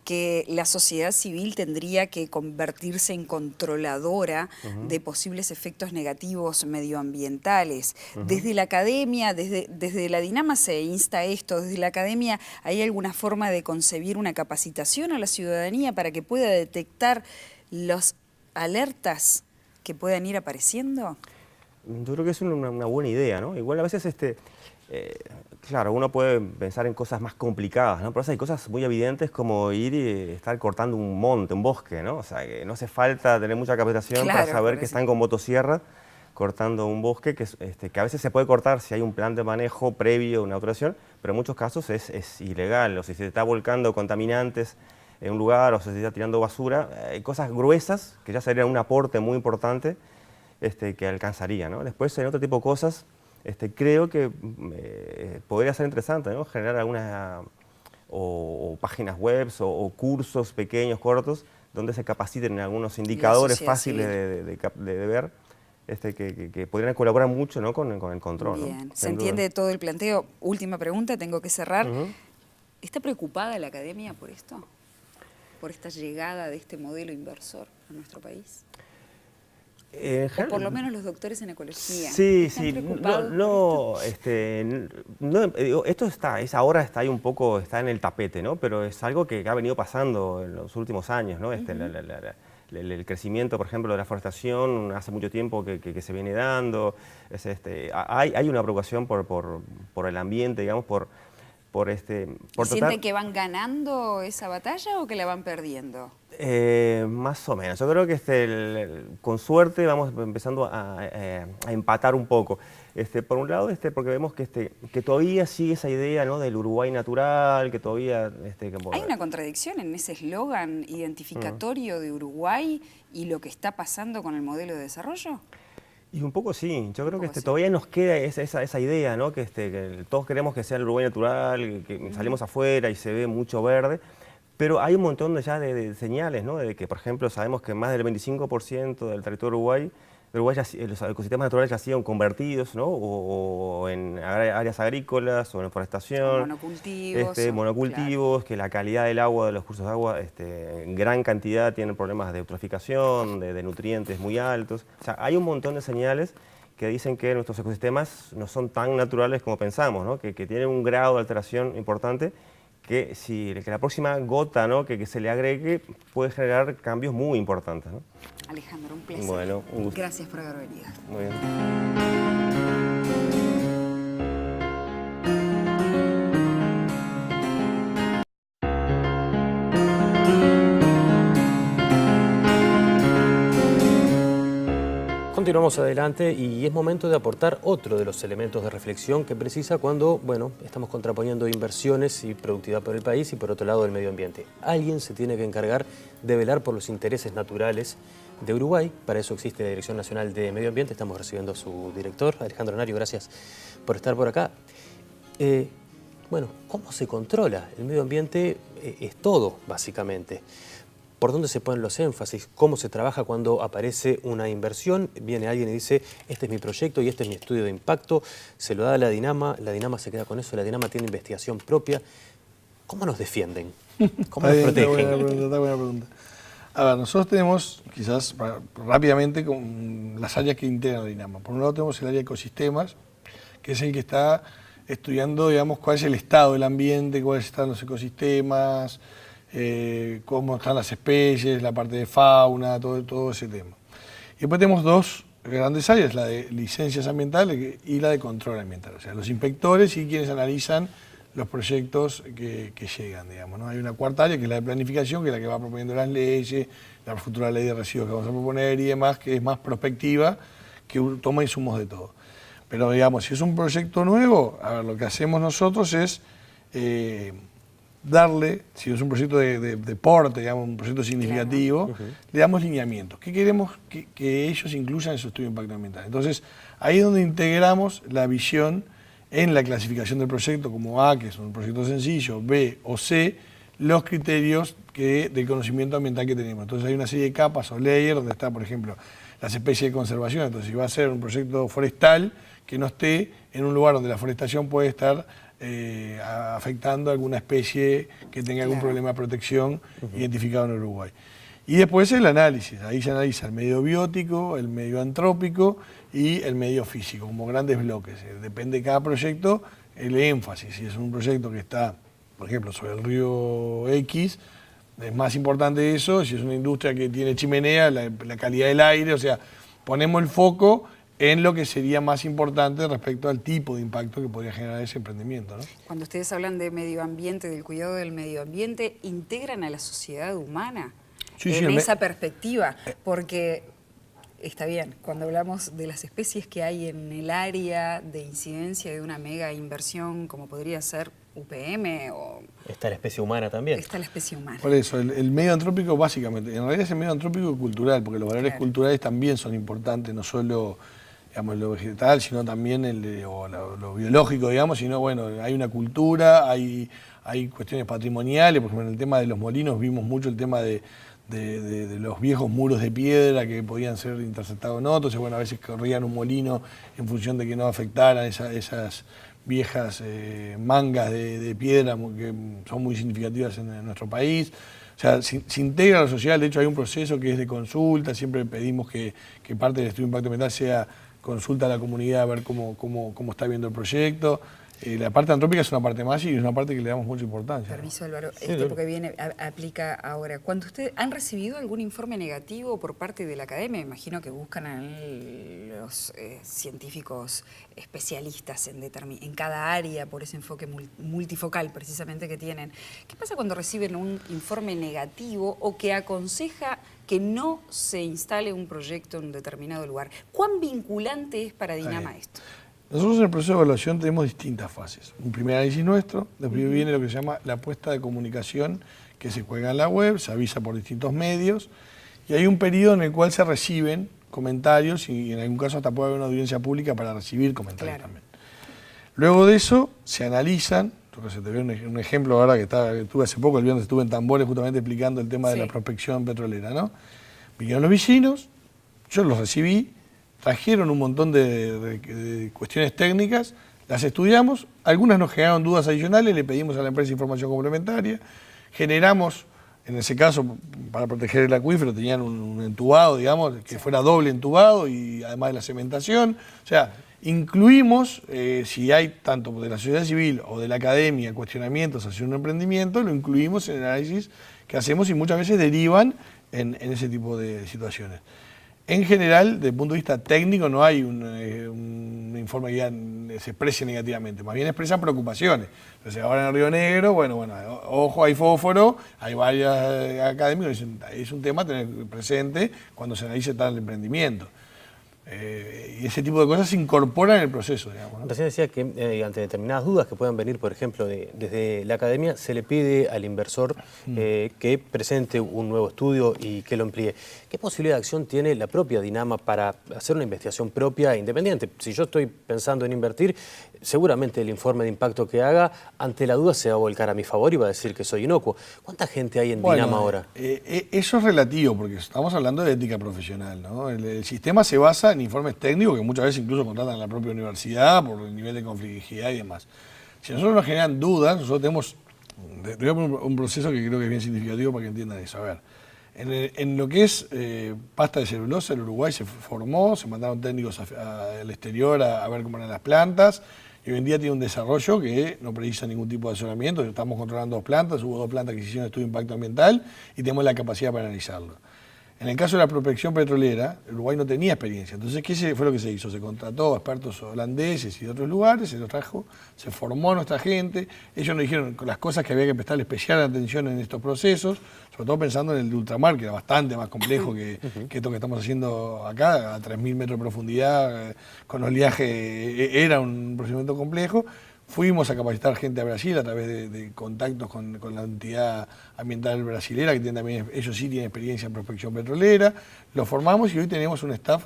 que la sociedad civil tendría que convertirse en controladora de posibles efectos negativos medioambientales. Desde la academia, desde la Dinama se insta esto, desde la academia ¿hay alguna forma de concebir una capacitación a la ciudadanía para que pueda detectar los alertas que puedan ir apareciendo? Yo creo que es una buena idea, ¿no? Igual a veces, claro, uno puede pensar en cosas más complicadas, ¿no? Pero hay cosas muy evidentes como ir y estar cortando un monte, un bosque, ¿no? O sea, que no hace falta tener mucha capacitación para saber que están con motosierra cortando un bosque que a veces se puede cortar si hay un plan de manejo previo, una autorización, pero en muchos casos es ilegal, o si se está volcando contaminantes en un lugar o se está tirando basura, hay cosas gruesas que ya serían un aporte muy importante que alcanzaría, ¿no? Después, en otro tipo de cosas, creo que podría ser interesante, ¿no? Generar algunas o páginas web o cursos pequeños, cortos, donde se capaciten en algunos indicadores fáciles de ver, que podrían colaborar mucho, ¿no? con el control. Bien, ¿no? se entiende todo el planteo. Última pregunta, tengo que cerrar. ¿Está preocupada la academia por esto? ¿Por esta llegada de este modelo inversor a nuestro país? O por lo menos los doctores en ecología. Sí, ¿Preocupados esto ahora está ahí un poco, está en el tapete, ¿no? Pero es algo que ha venido pasando en los últimos años, ¿no? El crecimiento, por ejemplo, de la forestación hace mucho tiempo que se viene dando. Hay una preocupación por el ambiente, digamos, por ¿Sienten que van ganando esa batalla o que la van perdiendo? Más o menos. Yo creo que con suerte vamos empezando a empatar un poco. Por un lado, porque vemos que todavía sigue esa idea, ¿no? Del Uruguay natural, que todavía... ¿Hay una contradicción en ese eslogan identificatorio de Uruguay y lo que está pasando con el modelo de desarrollo? Y un poco sí, yo creo que todavía nos queda esa idea, ¿no? Que todos queremos que sea el Uruguay natural, que salimos afuera y se ve mucho verde, pero hay un montón de señales, ¿no? De que, por ejemplo, sabemos que más del 25% del territorio de Uruguay Uruguay los ecosistemas naturales ya sido convertidos, ¿no? O en áreas agrícolas o en forestación. Monocultivos. Monocultivos, claro. Que la calidad del agua, de los cursos de agua, en gran cantidad tienen problemas de eutroficación, de nutrientes muy altos. O sea, hay un montón de señales que dicen que nuestros ecosistemas no son tan naturales como pensamos, ¿no? Que tienen un grado de alteración importante que la próxima gota, ¿no? que se le agregue puede generar cambios muy importantes, ¿no? Alejandro, un placer. Bueno, un gusto. Gracias por haber venido. Muy bien. Continuamos adelante y es momento de aportar otro de los elementos de reflexión que precisa cuando, bueno, estamos contraponiendo inversiones y productividad por el país y por otro lado el medio ambiente. Alguien se tiene que encargar de velar por los intereses naturales de Uruguay. Para eso existe la Dirección Nacional de Medio Ambiente. Estamos recibiendo a su director, Alejandro Nario. Gracias por estar por acá. Bueno, ¿cómo se controla? El medio ambiente es todo, básicamente. ¿Por dónde se ponen los énfasis? ¿Cómo se trabaja cuando aparece una inversión? Viene alguien y dice, este es mi proyecto y este es mi estudio de impacto. Se lo da a la DINAMA se queda con eso, la DINAMA tiene investigación propia. ¿Cómo nos defienden? ¿Cómo nos protegen? Está buena pregunta. A ver, nosotros tenemos, quizás rápidamente, con las áreas que integran la DINAMA. Por un lado tenemos el área de ecosistemas, que es el que está estudiando, digamos, cuál es el estado del ambiente, cuáles están los ecosistemas, cómo están las especies, la parte de fauna, todo ese tema. Y después tenemos dos grandes áreas, la de licencias ambientales y la de control ambiental, o sea, los inspectores y quienes analizan los proyectos que llegan, digamos, ¿no? Hay una cuarta área que es la de planificación, que es la que va proponiendo las leyes, la futura ley de residuos que vamos a proponer y demás, que es más prospectiva, que toma insumos de todo. Pero digamos, si es un proyecto nuevo, a ver, lo que hacemos nosotros es darle, si es un proyecto de porte, digamos, un proyecto significativo, le damos lineamientos. ¿Qué queremos que ellos incluyan en su estudio de impacto ambiental? Entonces, ahí es donde integramos la visión en la clasificación del proyecto como A, que es un proyecto sencillo, B o C, los criterios del conocimiento ambiental que tenemos. Entonces hay una serie de capas o layers donde está, por ejemplo, las especies de conservación. Entonces, si va a ser un proyecto forestal, que no esté en un lugar donde la forestación puede estar afectando a alguna especie que tenga algún problema de protección identificado en Uruguay. Y después el análisis, ahí se analiza el medio biótico, el medio antrópico y el medio físico, como grandes bloques. Depende de cada proyecto el énfasis. Si es un proyecto que está, por ejemplo, sobre el río X, es más importante eso. Si es una industria que tiene chimenea, la calidad del aire, o sea, ponemos el foco en lo que sería más importante respecto al tipo de impacto que podría generar ese emprendimiento, ¿no? Cuando ustedes hablan de medio ambiente, del cuidado del medio ambiente, ¿integran a la sociedad humana en esa perspectiva? Porque está bien, cuando hablamos de las especies que hay en el área de incidencia de una mega inversión, como podría ser UPM o... Está la especie humana también. Está la especie humana. Por eso, el medio antrópico básicamente, en realidad es el medio antrópico y cultural, porque los valores culturales también son importantes, no solo, digamos, lo vegetal, sino también lo biológico, digamos, sino, bueno, hay una cultura, hay cuestiones patrimoniales, por ejemplo, en el tema de los molinos vimos mucho el tema de los viejos muros de piedra que podían ser interceptados o no, entonces, bueno, a veces corrían un molino en función de que no afectaran esas viejas mangas de piedra que son muy significativas en nuestro país. O sea, se integra a lo social, de hecho hay un proceso que es de consulta, siempre pedimos que parte del estudio de impacto ambiental sea consulta a la comunidad a ver cómo está viendo el proyecto. La parte antrópica es una parte más y es una parte que le damos mucha importancia. Permiso, Álvaro, porque viene, aplica ahora. Cuando ustedes han recibido algún informe negativo por parte de la academia, me imagino que buscan a los científicos especialistas en cada área por ese enfoque multifocal precisamente que tienen. ¿Qué pasa cuando reciben un informe negativo o que aconseja que no se instale un proyecto en un determinado lugar? ¿Cuán vinculante es para DINAMA esto? Nosotros en el proceso de evaluación tenemos distintas fases. Un primer análisis nuestro, después viene lo que se llama la apuesta de comunicación, que se cuelga en la web, se avisa por distintos medios, y hay un periodo en el cual se reciben comentarios y en algún caso hasta puede haber una audiencia pública para recibir comentarios también. Luego de eso se analizan, se te ve un ejemplo ahora que estuve hace poco, el viernes estuve en Tambores justamente explicando el tema de la prospección petrolera, ¿no? Vinieron los vecinos, yo los recibí, trajeron un montón de cuestiones técnicas, las estudiamos, algunas nos generaron dudas adicionales, le pedimos a la empresa información complementaria, generamos, en ese caso, para proteger el acuífero, tenían un entubado, digamos, que fuera doble entubado y además de la cementación. O sea, incluimos, si hay tanto de la sociedad civil o de la academia cuestionamientos hacia un emprendimiento, lo incluimos en el análisis que hacemos y muchas veces derivan en ese tipo de situaciones. En general, desde el punto de vista técnico, no hay un informe que ya se exprese negativamente, más bien expresan preocupaciones. Entonces, ahora en el Río Negro, bueno, ojo, hay fósforo, hay varios académicos que dicen, es un tema a tener presente cuando se analice tal emprendimiento. Y ese tipo de cosas se incorporan en el proceso, digamos, ¿no? Recién decía que ante determinadas dudas que puedan venir, por ejemplo, desde la academia, se le pide al inversor que presente un nuevo estudio y que lo amplíe. ¿Qué posibilidad de acción tiene la propia Dinama para hacer una investigación propia e independiente? Si yo estoy pensando en invertir, seguramente el informe de impacto que haga, ante la duda se va a volcar a mi favor y va a decir que soy inocuo. ¿Cuánta gente hay en Dinama ahora? Eso es relativo, porque estamos hablando de ética profesional, ¿no? El sistema se basa en informes técnicos que muchas veces incluso contratan a la propia universidad por el nivel de conflictividad y demás. Si a nosotros nos generan dudas, nosotros tenemos un proceso que creo que es bien significativo para que entiendan eso. A ver, en lo que es pasta de celulosa, el Uruguay se formó, se mandaron técnicos al exterior a ver cómo eran las plantas, y hoy en día tiene un desarrollo que no precisa ningún tipo de asesoramiento. Estamos controlando 2 plantas, hubo 2 plantas que se hicieron estudio de impacto ambiental y tenemos la capacidad para analizarlo. En el caso de la prospección petrolera, Uruguay no tenía experiencia. Entonces, ¿qué fue lo que se hizo? Se contrató a expertos holandeses y de otros lugares, se los trajo, se formó nuestra gente. Ellos nos dijeron las cosas que había que prestarle especial atención en estos procesos, sobre todo pensando en el de ultramar, que era bastante más complejo que esto que estamos haciendo acá, a 3.000 metros de profundidad, con oleaje, era un procedimiento complejo. Fuimos a capacitar gente a Brasil a través de contactos con la entidad ambiental brasilera, que también, ellos sí tienen experiencia en prospección petrolera. Los formamos y hoy tenemos un staff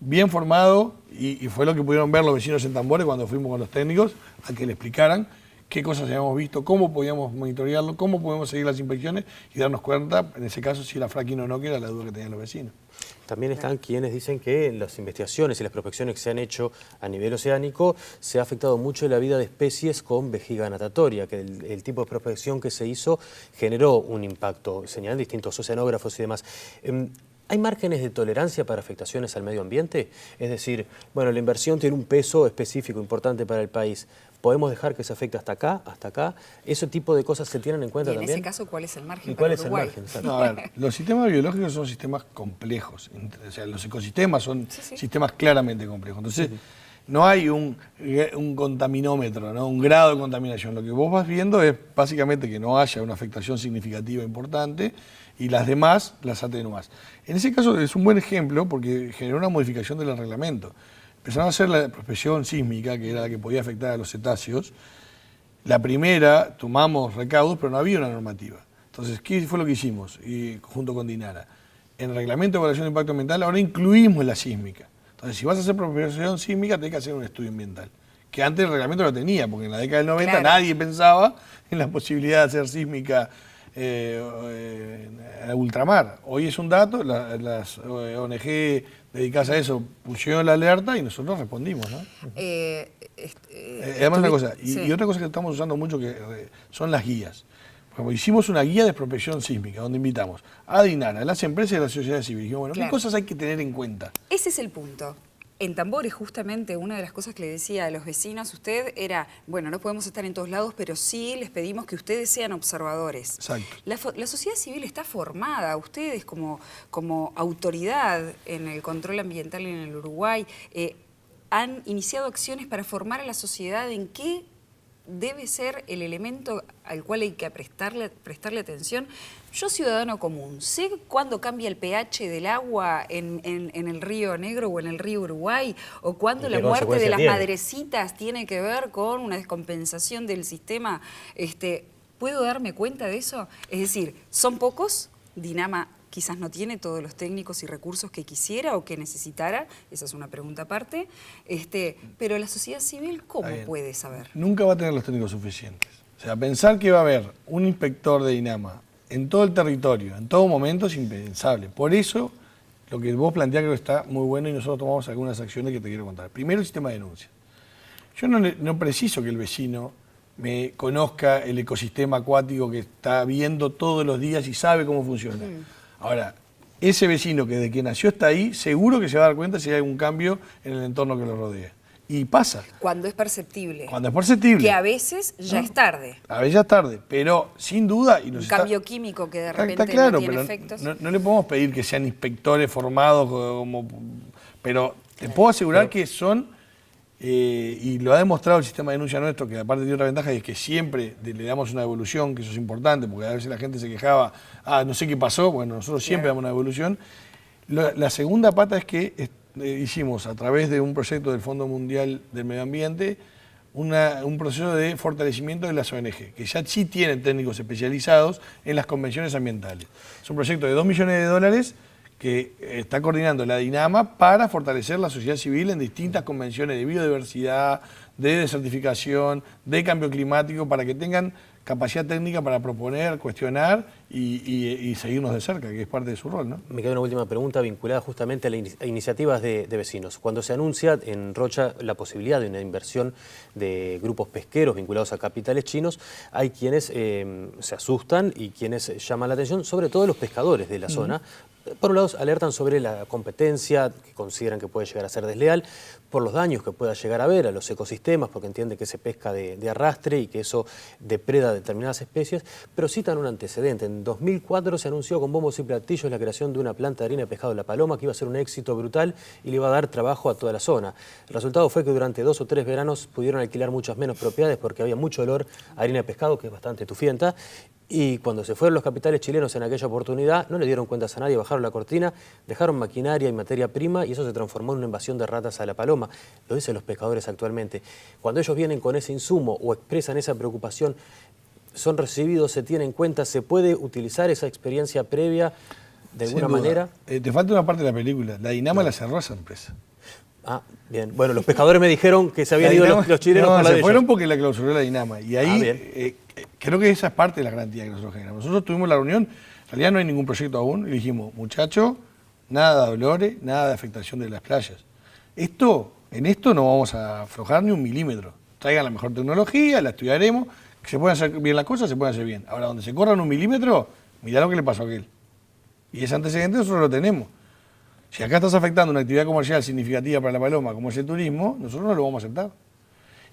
bien formado y fue lo que pudieron ver los vecinos en Tambores cuando fuimos con los técnicos a que le explicaran qué cosas habíamos visto, cómo podíamos monitorearlo, cómo podemos seguir las inspecciones y darnos cuenta, en ese caso, si era fracking o no, que era la duda que tenían los vecinos. También están quienes dicen que las investigaciones y las prospecciones que se han hecho a nivel oceánico se ha afectado mucho la vida de especies con vejiga natatoria, que el tipo de prospección que se hizo generó un impacto, señalan distintos oceanógrafos y demás. ¿Hay márgenes de tolerancia para afectaciones al medio ambiente? Es decir, bueno, la inversión tiene un peso específico importante para el país. ¿Podemos dejar que se afecte hasta acá? ¿Ese tipo de cosas se tienen en cuenta también? Y en ese caso, ¿cuál es el margen ¿Y cuál para es el Uruguay? margen? No, a ver, los sistemas biológicos son sistemas complejos. O sea, los ecosistemas son sistemas claramente complejos. Entonces, no hay un contaminómetro, ¿no? Un grado de contaminación. Lo que vos vas viendo es básicamente que no haya una afectación significativa importante y las demás las atenúas. En ese caso es un buen ejemplo porque generó una modificación del reglamento. Empezaron a hacer la prospección sísmica, que era la que podía afectar a los cetáceos. La primera, tomamos recaudos, pero no había una normativa. Entonces, ¿qué fue lo que hicimos? Y junto con Dinara. En el reglamento de evaluación de impacto ambiental ahora incluimos la sísmica. Entonces, si vas a hacer prospección sísmica, tenés que hacer un estudio ambiental. Que antes el reglamento lo tenía, porque en la década del 90 nadie pensaba en la posibilidad de hacer sísmica a ultramar. Hoy es un dato, las ONG dedicadas a eso pusieron la alerta y nosotros respondimos, ¿no? Además una cosa, y otra cosa que estamos usando mucho que son las guías. Como hicimos una guía de prospección sísmica, donde invitamos a Dinara, a las empresas y a la sociedad civil. Dijimos, bueno, ¿qué cosas hay que tener en cuenta? Ese es el punto. En Tambores, justamente, una de las cosas que le decía a los vecinos usted era, bueno, no podemos estar en todos lados, pero sí les pedimos que ustedes sean observadores. Exacto. La sociedad civil está formada, ustedes como autoridad en el control ambiental en el Uruguay, han iniciado acciones para formar a la sociedad en qué debe ser el elemento al cual hay que prestarle atención. Yo, ciudadano común, ¿sé cuándo cambia el pH del agua en el río Negro o en el río Uruguay? ¿O cuándo la muerte de las madrecitas tiene que ver con una descompensación del sistema? ¿Puedo darme cuenta de eso? Es decir, ¿son pocos? Dinama quizás no tiene todos los técnicos y recursos que quisiera o que necesitara, esa es una pregunta aparte, pero la sociedad civil, ¿cómo puede saber? Nunca va a tener los técnicos suficientes. O sea, pensar que va a haber un inspector de Dinama en todo el territorio, en todo momento, es impensable. Por eso lo que vos planteás creo que está muy bueno y nosotros tomamos algunas acciones que te quiero contar. Primero, el sistema de denuncia. Yo no preciso que el vecino me conozca el ecosistema acuático que está viendo todos los días y sabe cómo funciona. Ahora, ese vecino que desde que nació está ahí, seguro que se va a dar cuenta si hay algún cambio en el entorno que lo rodea. Y pasa. Cuando es perceptible. Cuando es perceptible. Que a veces ya es tarde. A veces ya es tarde, pero sin duda... Y Un cambio químico que de repente está claro, no tiene pero efectos. no le podemos pedir que sean inspectores formados, pero te puedo asegurar que son, y lo ha demostrado el sistema de denuncia nuestro, que aparte tiene otra ventaja, y es que siempre le damos una devolución, que eso es importante, porque a veces la gente se quejaba, no sé qué pasó, bueno, nosotros siempre damos una devolución. La segunda pata es que hicimos a través de un proyecto del Fondo Mundial del Medio Ambiente un proceso de fortalecimiento de las ONG, que ya sí tienen técnicos especializados en las convenciones ambientales. Es un proyecto de $2 millones que está coordinando la DINAMA para fortalecer la sociedad civil en distintas convenciones de biodiversidad, de desertificación, de cambio climático, para que tengan capacidad técnica para proponer, cuestionar y seguirnos de cerca, que es parte de su rol, ¿no? Me queda una última pregunta vinculada justamente a las iniciativas de vecinos. Cuando se anuncia en Rocha la posibilidad de una inversión de grupos pesqueros vinculados a capitales chinos, hay quienes se asustan y quienes llaman la atención, sobre todo los pescadores de la zona. Por un lado, alertan sobre la competencia, que consideran que puede llegar a ser desleal, por los daños que pueda llegar a haber a los ecosistemas, porque entiende que se pesca de arrastre y que eso depreda determinadas especies, pero citan un antecedente. En 2004 se anunció con bombos y platillos la creación de una planta de harina de pescado de La Paloma, que iba a ser un éxito brutal y le iba a dar trabajo a toda la zona. El resultado fue que durante 2 o 3 veranos pudieron alquilar muchas menos propiedades porque había mucho olor a harina de pescado, que es bastante tufienta. Y cuando se fueron los capitales chilenos en aquella oportunidad, no le dieron cuentas a nadie, bajaron la cortina, dejaron maquinaria y materia prima y eso se transformó en una invasión de ratas a La Paloma. Lo dicen los pescadores actualmente. Cuando ellos vienen con ese insumo o expresan esa preocupación, son recibidos, se tienen en cuenta, ¿se puede utilizar esa experiencia previa de alguna manera? Te falta una parte de la película. La DINAMA la cerró esa empresa. Ah, bien. Bueno, los pescadores me dijeron que se habían ido los chilenos por la de se fueron ellos. porque la clausuró la DINAMA. Y ahí creo que esa es parte de la garantía que nosotros generamos. Nosotros tuvimos la reunión, en realidad no hay ningún proyecto aún, y dijimos, muchachos, nada de dolores, nada de afectación de las playas. En esto no vamos a aflojar ni un milímetro. Traigan la mejor tecnología, la estudiaremos, que se pueden hacer bien las cosas, se pueden hacer bien. Ahora, donde se corran un milímetro, mirá lo que le pasó a aquel. Y ese antecedente nosotros lo tenemos. Si acá estás afectando una actividad comercial significativa para La Paloma, como es el turismo, nosotros no lo vamos a aceptar.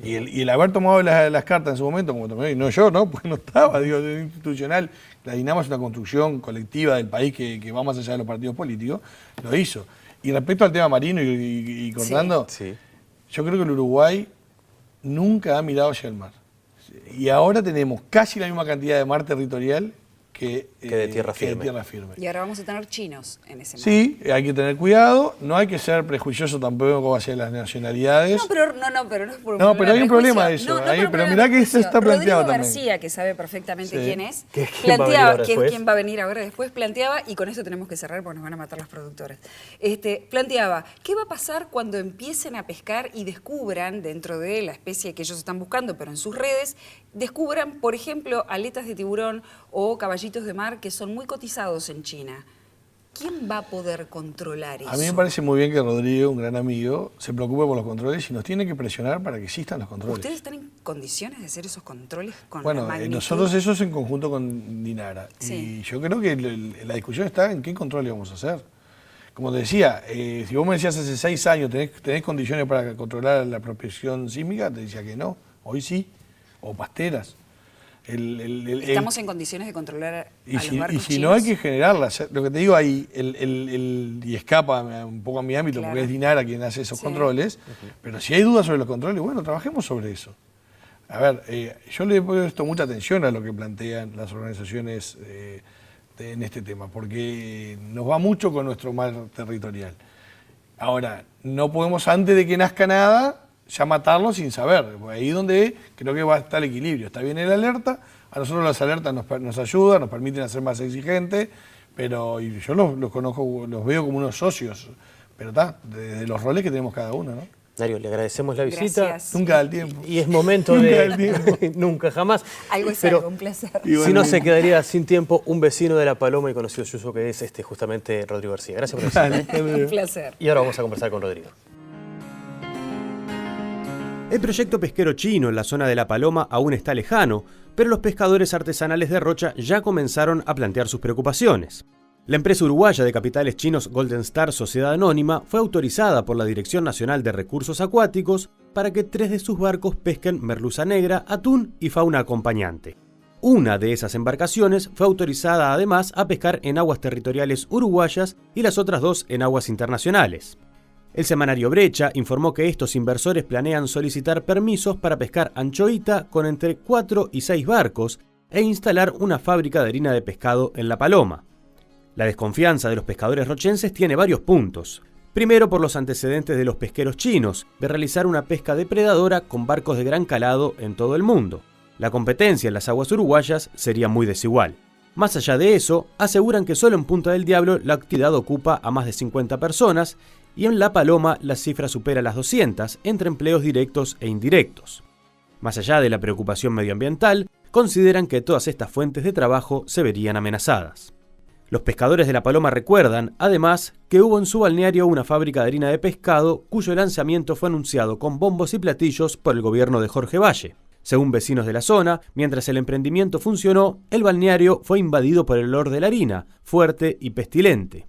Y el haber tomado las cartas en su momento, como tomé, y no yo, ¿no? Porque no estaba, digo, de institucional. La DINAMA es una construcción colectiva del país que va más allá de los partidos políticos, lo hizo. Y respecto al tema marino y cortando, yo creo que el Uruguay nunca ha mirado hacia el mar. Y ahora tenemos casi la misma cantidad de mar territorial que de tierra firme. Y ahora vamos a tener chinos en ese mar. Sí, hay que tener cuidado, no hay que ser prejuicioso tampoco hacia las nacionalidades. No, pero no es por un No, pero hay un problema de prejuicio. eso. Pero mirá que eso está planteado Rodrigo también. García, que sabe perfectamente quién es, ¿Quién va a venir ahora después, planteaba, y con eso tenemos que cerrar porque nos van a matar las productoras, planteaba, ¿qué va a pasar cuando empiecen a pescar y descubran, dentro de la especie que ellos están buscando, pero en sus redes, descubran, por ejemplo, aletas de tiburón o caballitos de mar que son muy cotizados en China? ¿Quién va a poder controlar eso? A mí me parece muy bien que Rodrigo, un gran amigo, se preocupe por los controles y nos tiene que presionar para que existan los controles. ¿Ustedes están en condiciones de hacer esos controles con Bueno, la magnitud? nosotros eso es en conjunto con Dinara. Sí. Y yo creo que la discusión está en qué controles vamos a hacer. Como te decía, si vos me decías hace 6 años, ¿tenés condiciones para controlar la apropiación sísmica? Te decía que no. Hoy sí. O pasteras. ¿Estamos en condiciones de controlar a los barcos Y si chinos? no, hay que generarlas. Lo que te digo ahí, y escapa un poco a mi ámbito, Claro. porque es Dinara quien hace esos controles, pero si hay dudas sobre los controles, bueno, trabajemos sobre eso. A ver, yo le he puesto mucha atención a lo que plantean las organizaciones en este tema, porque nos va mucho con nuestro mar territorial. Ahora, no podemos antes de que nazca nada ya matarlo sin saber. Ahí es donde creo que va a estar el equilibrio. Está bien el alerta, a nosotros las alertas nos ayudan, nos permiten ser más exigentes, pero yo los conozco, los veo como unos socios, pero está, de los roles que tenemos cada uno, ¿no? Darío, le agradecemos la visita. Gracias. Nunca da el tiempo. Y es momento de... Nunca, jamás. Algo es Pero algo, un placer. si no se quedaría sin tiempo un vecino de La Paloma y conocido suyo que es justamente Rodrigo García. Gracias por la visita. Un placer. Y ahora vamos a conversar con Rodrigo. El proyecto pesquero chino en la zona de La Paloma aún está lejano, pero los pescadores artesanales de Rocha ya comenzaron a plantear sus preocupaciones. La empresa uruguaya de capitales chinos Golden Star Sociedad Anónima fue autorizada por la Dirección Nacional de Recursos Acuáticos para que 3 de sus barcos pesquen merluza negra, atún y fauna acompañante. Una de esas embarcaciones fue autorizada además a pescar en aguas territoriales uruguayas y las otras 2 en aguas internacionales. El semanario Brecha informó que estos inversores planean solicitar permisos para pescar anchoita con entre 4 y 6 barcos e instalar una fábrica de harina de pescado en La Paloma. La desconfianza de los pescadores rochenses tiene varios puntos. Primero, por los antecedentes de los pesqueros chinos, de realizar una pesca depredadora con barcos de gran calado en todo el mundo. La competencia en las aguas uruguayas sería muy desigual. Más allá de eso, aseguran que solo en Punta del Diablo la actividad ocupa a más de 50 personas y en La Paloma la cifra supera las 200 entre empleos directos e indirectos. Más allá de la preocupación medioambiental, consideran que todas estas fuentes de trabajo se verían amenazadas. Los pescadores de La Paloma recuerdan, además, que hubo en su balneario una fábrica de harina de pescado cuyo lanzamiento fue anunciado con bombos y platillos por el gobierno de Jorge Valle. Según vecinos de la zona, mientras el emprendimiento funcionó, el balneario fue invadido por el olor de la harina, fuerte y pestilente.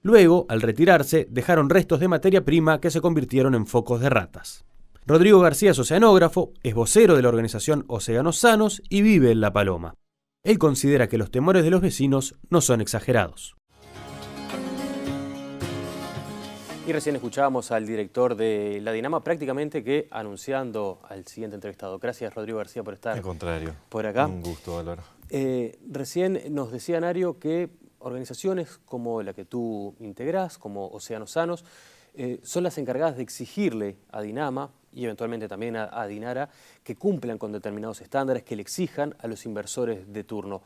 Luego, al retirarse, dejaron restos de materia prima que se convirtieron en focos de ratas. Rodrigo García es oceanógrafo, es vocero de la organización Océanos Sanos y vive en La Paloma. Él considera que los temores de los vecinos no son exagerados. Y recién escuchábamos al director de la Dinama prácticamente que anunciando al siguiente entrevistado. Gracias, Rodrigo García, por estar Al contrario, por acá. Un gusto, Álvaro. Recién nos decía Nario que organizaciones como la que tú integrás, como Océanos Sanos, son las encargadas de exigirle a Dinama y eventualmente también a Dinara que cumplan con determinados estándares, que le exijan a los inversores de turno.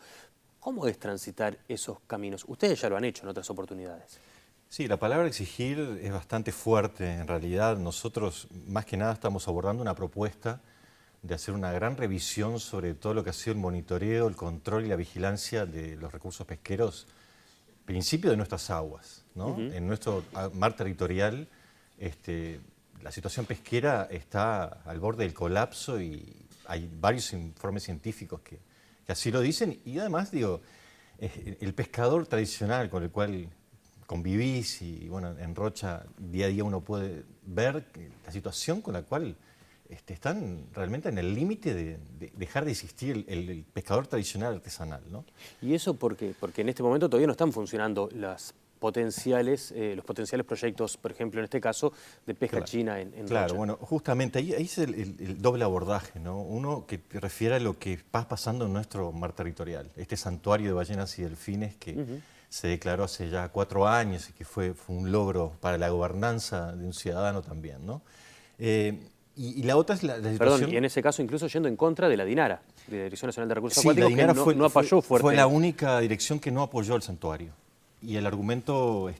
¿Cómo es transitar esos caminos? Ustedes ya lo han hecho en otras oportunidades. Sí, la palabra exigir es bastante fuerte. En realidad nosotros más que nada estamos abordando una propuesta de hacer una gran revisión sobre todo lo que ha sido el monitoreo, el control y la vigilancia de los recursos pesqueros, principio de nuestras aguas, ¿no? En nuestro mar territorial la situación pesquera está al borde del colapso y hay varios informes científicos que así lo dicen. Y además, digo, el pescador tradicional con el cual convivís y bueno, en Rocha día a día uno puede ver la situación con la cual están realmente en el límite de dejar de existir el pescador tradicional artesanal, ¿no? ¿Y eso por qué? Porque en este momento todavía no están funcionando los potenciales proyectos, por ejemplo, en este caso, de pesca china en Claro, Rocha. bueno, justamente ahí es el doble abordaje, ¿no? Uno que te refiere a lo que va pasando en nuestro mar territorial, este santuario de ballenas y delfines que se declaró hace ya 4 años y que fue un logro para la gobernanza de un ciudadano también, ¿no? Y la otra es la situación... Perdón, y en ese caso incluso yendo en contra de la Dinara, de la Dirección Nacional de Recursos Sí, Acuáticos, la Dinara que no apoyó fuerte. fue la única dirección que no apoyó el santuario. Y el argumento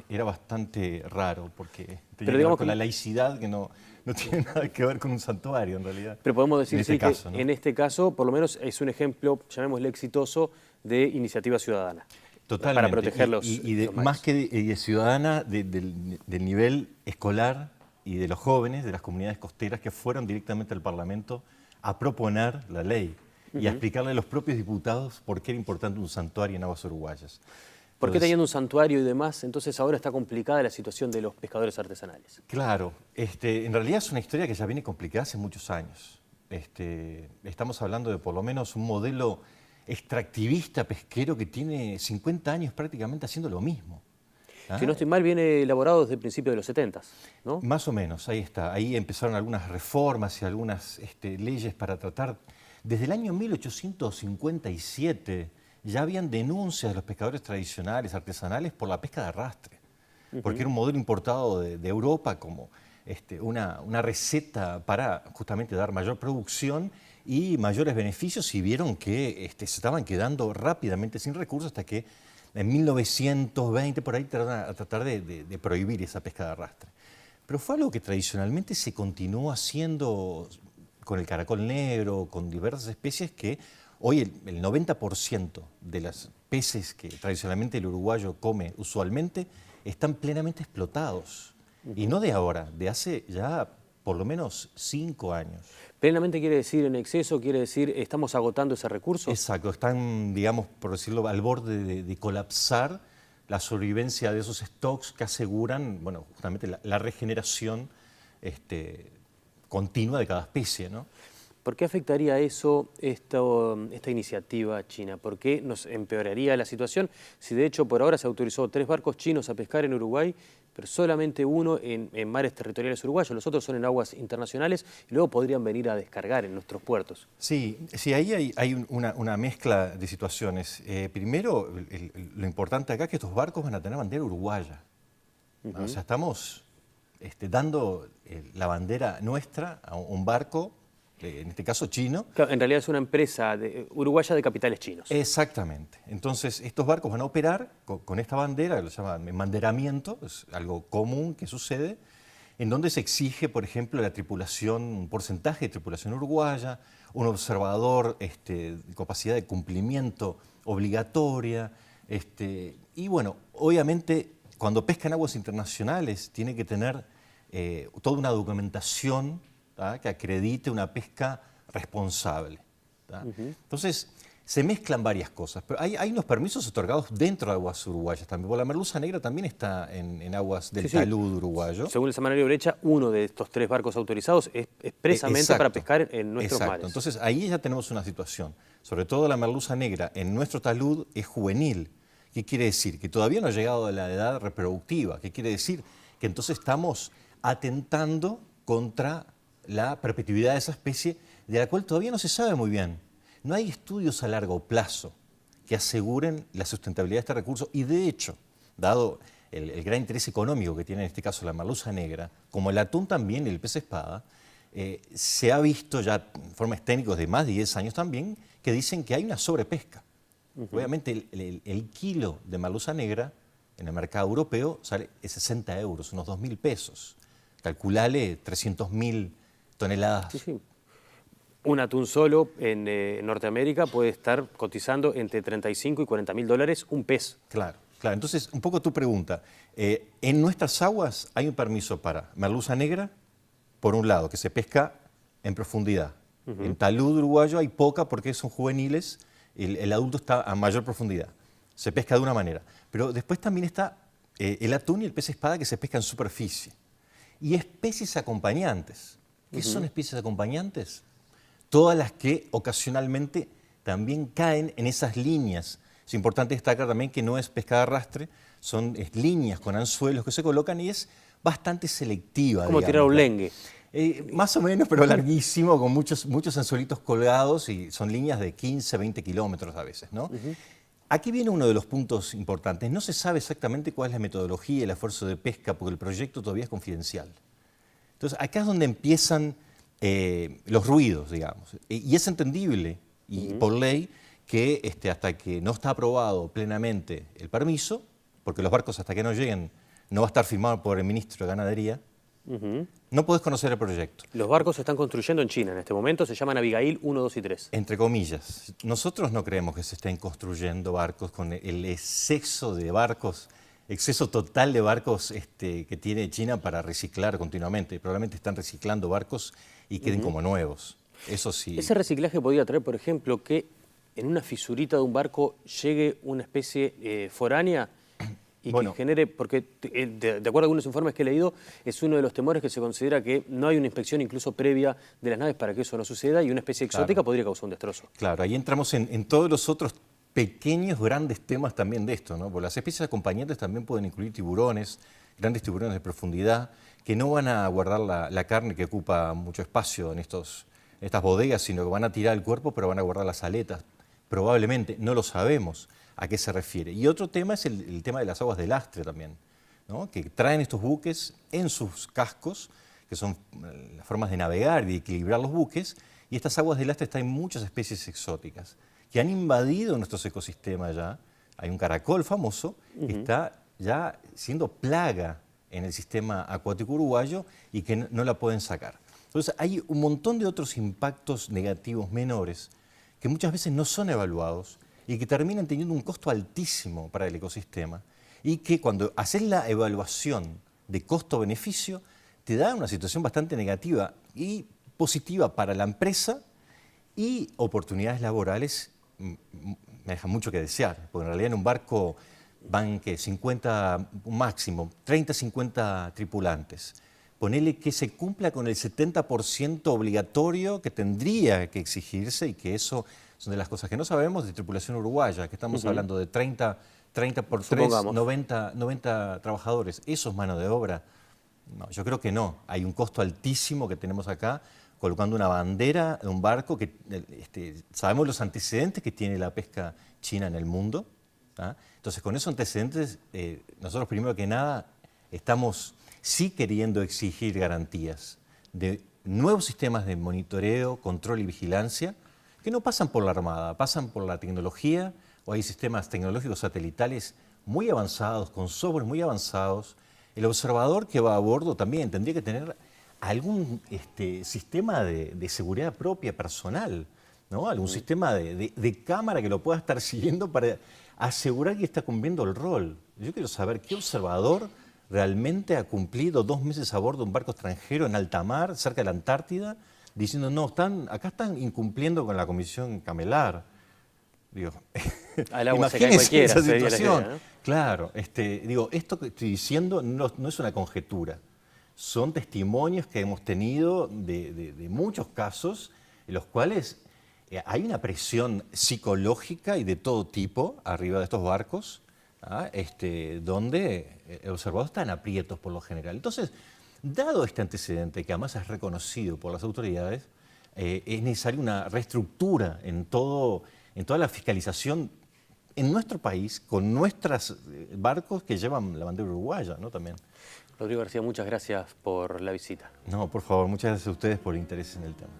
era bastante raro, porque tenía que ver con la laicidad que no tiene nada que ver con un santuario en realidad. Pero podemos decir en sí, caso, que ¿no? en este caso, por lo menos, es un ejemplo, llamémosle exitoso, de iniciativa ciudadana. Totalmente. Para proteger los más que de ciudadana, del nivel escolar y de los jóvenes, de las comunidades costeras que fueron directamente al Parlamento a proponer la ley y a explicarle a los propios diputados por qué era importante un santuario en aguas uruguayas. ¿Por qué teniendo un santuario y demás, entonces ahora está complicada la situación de los pescadores artesanales? Claro, en realidad es una historia que ya viene complicada hace muchos años. Estamos hablando de por lo menos un modelo extractivista pesquero que tiene 50 años prácticamente haciendo lo mismo. Si no estoy mal, viene elaborado desde el principio de los 70, ¿no? Más o menos, ahí está. Ahí empezaron algunas reformas y algunas leyes para tratar. Desde el año 1857 ya habían denuncias de los pescadores tradicionales, artesanales, por la pesca de arrastre. Porque era un modelo importado de Europa como una receta para justamente dar mayor producción y mayores beneficios, y vieron que se estaban quedando rápidamente sin recursos hasta que en 1920 por ahí trataron a tratar de prohibir esa pesca de arrastre. pero fue algo que tradicionalmente se continuó haciendo con el caracol negro, con diversas especies que hoy el 90% de los peces que tradicionalmente el uruguayo come usualmente están plenamente explotados. Y no de ahora, de hace ya por lo menos 5 años. ¿Plenamente quiere decir en exceso? ¿Quiere decir estamos agotando ese recurso? Exacto, están, digamos, por decirlo, al borde de colapsar la sobrevivencia de esos stocks que aseguran, bueno, justamente la regeneración continua de cada especie, ¿no? ¿Por qué afectaría eso esta iniciativa china? ¿Por qué nos empeoraría la situación? Si de hecho por ahora se autorizó 3 barcos chinos a pescar en Uruguay, pero solamente uno en mares territoriales uruguayos, los otros son en aguas internacionales y luego podrían venir a descargar en nuestros puertos. Sí, ahí hay una mezcla de situaciones. Primero, lo importante acá es que estos barcos van a tener bandera uruguaya. O sea, estamos dando la bandera nuestra a un barco, en este caso chino. Claro, en realidad es una empresa uruguaya de capitales chinos. Exactamente. Entonces, estos barcos van a operar con esta bandera, que lo llaman embanderamiento, es algo común que sucede, en donde se exige, por ejemplo, la tripulación, un porcentaje de tripulación uruguaya, un observador de capacidad de cumplimiento obligatoria. Y bueno, obviamente, cuando pesca en aguas internacionales, tiene que tener toda una documentación que acredite una pesca responsable. Entonces, se mezclan varias cosas, pero hay unos permisos otorgados dentro de aguas uruguayas también, porque la merluza negra también está en aguas del talud uruguayo. Según el semanario Brecha, uno de estos 3 barcos autorizados es expresamente para pescar en nuestros mares. Entonces, ahí ya tenemos una situación. Sobre todo la merluza negra en nuestro talud es juvenil. ¿Qué quiere decir? Que todavía no ha llegado a la edad reproductiva. ¿Qué quiere decir? Que entonces estamos atentando contra la perpetuidad de esa especie, de la cual todavía no se sabe muy bien. No hay estudios a largo plazo que aseguren la sustentabilidad de este recurso y, de hecho, dado el gran interés económico que tiene en este caso la merluza negra, como el atún también y el pez espada, se ha visto ya informes técnicos de más de 10 años también que dicen que hay una sobrepesca. Obviamente el kilo de merluza negra en el mercado europeo sale 60 euros, unos 2.000 pesos. Calculale 300.000 toneladas. Sí. Un atún solo en Norteamérica puede estar cotizando entre 35 y 40.000 dólares un pez. Claro. Entonces, un poco tu pregunta. En nuestras aguas hay un permiso para merluza negra, por un lado, que se pesca en profundidad. En talud uruguayo hay poca porque son juveniles, el adulto está a mayor profundidad. Se pesca de una manera. Pero después también está el atún y el pez espada que se pesca en superficie. Y especies acompañantes. ¿Qué son especies acompañantes? Todas las que ocasionalmente también caen en esas líneas. Es importante destacar también que no es pesca de arrastre, son líneas con anzuelos que se colocan y es bastante selectiva. Como tirar un lengue. Más o menos, pero larguísimo, con muchos anzuelitos colgados y son líneas de 15, 20 kilómetros a veces, ¿no? Aquí viene uno de los puntos importantes. No se sabe exactamente cuál es la metodología y el esfuerzo de pesca porque el proyecto todavía es confidencial. Entonces, acá es donde empiezan los ruidos, digamos. Y es entendible, y por ley, que hasta que no está aprobado plenamente el permiso, porque los barcos hasta que no lleguen no va a estar firmado por el ministro de Ganadería, no podés conocer el proyecto. Los barcos se están construyendo en China en este momento, se llaman Abigail 1, 2 y 3. Entre comillas. Nosotros no creemos que se estén construyendo barcos con el exceso total de barcos que tiene China para reciclar continuamente. Probablemente están reciclando barcos y queden como nuevos. Eso sí. Ese reciclaje podría traer, por ejemplo, que en una fisurita de un barco llegue una especie foránea y que genere, porque de acuerdo a algunos informes que he leído, es uno de los temores que se considera que no hay una inspección incluso previa de las naves para que eso no suceda y una especie exótica podría causar un destrozo. Claro, ahí entramos en todos los otros pequeños, grandes temas también de esto, ¿no? Porque las especies acompañantes también pueden incluir tiburones, grandes tiburones de profundidad, que no van a guardar la carne que ocupa mucho espacio en estas bodegas, sino que van a tirar el cuerpo, pero van a guardar las aletas. Probablemente, no lo sabemos a qué se refiere. Y otro tema es el tema de las aguas de lastre también, ¿no? Que traen estos buques en sus cascos, que son las formas de navegar y de equilibrar los buques, y estas aguas de lastre traen muchas especies exóticas que han invadido nuestros ecosistemas ya. Hay un caracol famoso que está ya siendo plaga en el sistema acuático uruguayo y que no la pueden sacar. Entonces hay un montón de otros impactos negativos menores que muchas veces no son evaluados y que terminan teniendo un costo altísimo para el ecosistema y que cuando haces la evaluación de costo-beneficio te da una situación bastante negativa y positiva para la empresa y oportunidades laborales me dejan mucho que desear, porque en realidad en un barco van que 50, máximo 30, 50 tripulantes. Ponele que se cumpla con el 70% obligatorio que tendría que exigirse y que eso son de las cosas que no sabemos de tripulación uruguaya, que estamos hablando de 30 por 3, 90 trabajadores. ¿Eso es mano de obra? No, yo creo que no. Hay un costo altísimo que tenemos acá colocando una bandera de un barco que sabemos los antecedentes que tiene la pesca china en el mundo. ¿Ah? Entonces, con esos antecedentes, nosotros primero que nada estamos sí queriendo exigir garantías de nuevos sistemas de monitoreo, control y vigilancia que no pasan por la Armada, pasan por la tecnología, o hay sistemas tecnológicos satelitales muy avanzados, con software muy avanzados. El observador que va a bordo también tendría que tener algún sistema de seguridad propia personal, ¿no? Algún sistema de cámara que lo pueda estar siguiendo para asegurar que está cumpliendo el rol. Yo quiero saber qué observador realmente ha cumplido 2 meses a bordo de un barco extranjero en alta mar, cerca de la Antártida, diciendo, no, acá están incumpliendo con la Comisión Camelar. Digo, al agua se cae imagínense cualquiera, esa sería la situación. idea, ¿no? Claro, digo, esto que estoy diciendo no es una conjetura. Son testimonios que hemos tenido de muchos casos en los cuales hay una presión psicológica y de todo tipo arriba de estos barcos, ¿ah? Donde el observador está en aprietos por lo general. Entonces, dado este antecedente, que además es reconocido por las autoridades, es necesaria una reestructura en toda la fiscalización en nuestro país, con nuestros barcos que llevan la bandera uruguaya, ¿no? También. Rodrigo García, muchas gracias por la visita. No, por favor, muchas gracias a ustedes por el interés en el tema.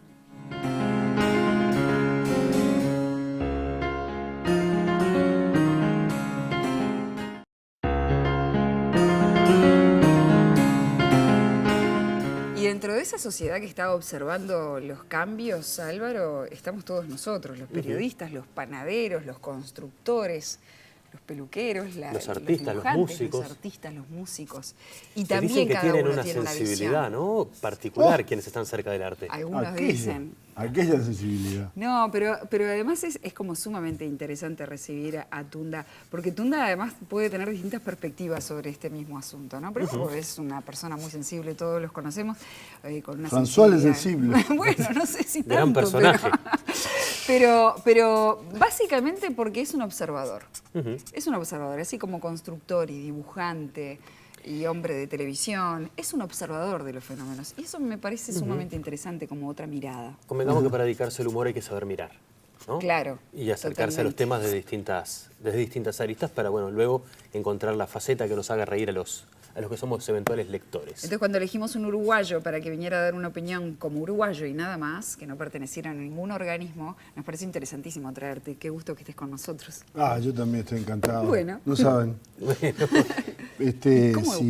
Y dentro de esa sociedad que está observando los cambios, Álvaro, estamos todos nosotros, los periodistas, los panaderos, los constructores, los peluqueros, los artistas, los músicos. Los artistas, los músicos. Y Se también dicen que cada tienen uno una tiene sensibilidad, visión. ¿no? Particular quienes están cerca del arte. Algunos dicen. Aquella sensibilidad. No, pero además es como sumamente interesante recibir a Tunda, porque Tunda además puede tener distintas perspectivas sobre este mismo asunto, ¿no? Pero es una persona muy sensible, todos los conocemos, con una François es sensibilidad. sensible. Bueno, no sé si tanto. Gran personaje. Pero básicamente porque es un observador. Es un observador, así como constructor y dibujante y hombre de televisión, es un observador de los fenómenos. Y eso me parece sumamente interesante como otra mirada. Convengamos que para dedicarse al humor hay que saber mirar, ¿no? Claro. Y acercarse a los temas desde distintas aristas para, bueno, luego encontrar la faceta que nos haga reír a los que somos eventuales lectores. Entonces, cuando elegimos un uruguayo para que viniera a dar una opinión como uruguayo y nada más, que no perteneciera a ningún organismo, nos parece interesantísimo traerte. Qué gusto que estés con nosotros. Yo también estoy encantado. Bueno. No saben.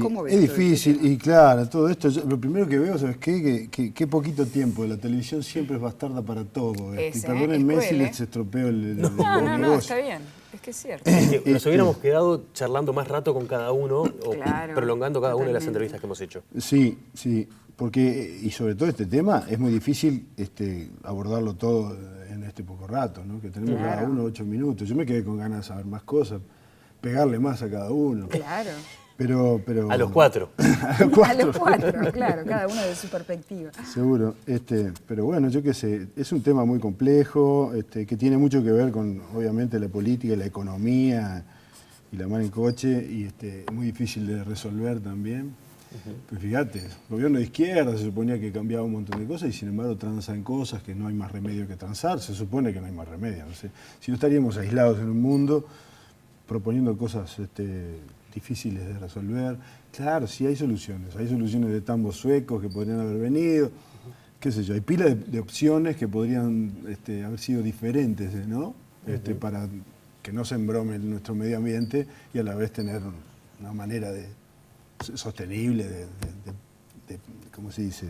¿Cómo ves es todo difícil, este tema? y claro, todo esto, lo primero que veo, ¿sabes qué? Que poquito tiempo, la televisión siempre es bastarda para todo. Y perdónenme si les estropeo el No, negocio. está bien. Es que es cierto. Nos hubiéramos quedado charlando más rato con cada uno o Claro, prolongando cada una de las totalmente. entrevistas que hemos hecho. Sí, porque, y sobre todo este tema, es muy difícil abordarlo todo en este poco rato, ¿no? Que tenemos cada uno 8 minutos. Yo me quedé con ganas de saber más cosas, pegarle más a cada uno. Claro. Pero A los 4. A los 4, claro, cada uno de su perspectiva. Seguro, pero bueno, yo qué sé, es un tema muy complejo, que tiene mucho que ver con, obviamente, la política y la economía y la mano en coche, y es muy difícil de resolver también. Pues fíjate, gobierno de izquierda se suponía que cambiaba un montón de cosas y sin embargo transan cosas que no hay más remedio que transar, se supone que no hay más remedio, no sé. Si no estaríamos aislados en un mundo proponiendo cosas difíciles de resolver. Claro, sí hay soluciones de tambos suecos que podrían haber venido, qué sé yo, hay pilas de opciones que podrían haber sido diferentes, ¿no? Para que no se embrome nuestro medio ambiente y a la vez tener una manera de sostenible, ¿cómo se dice?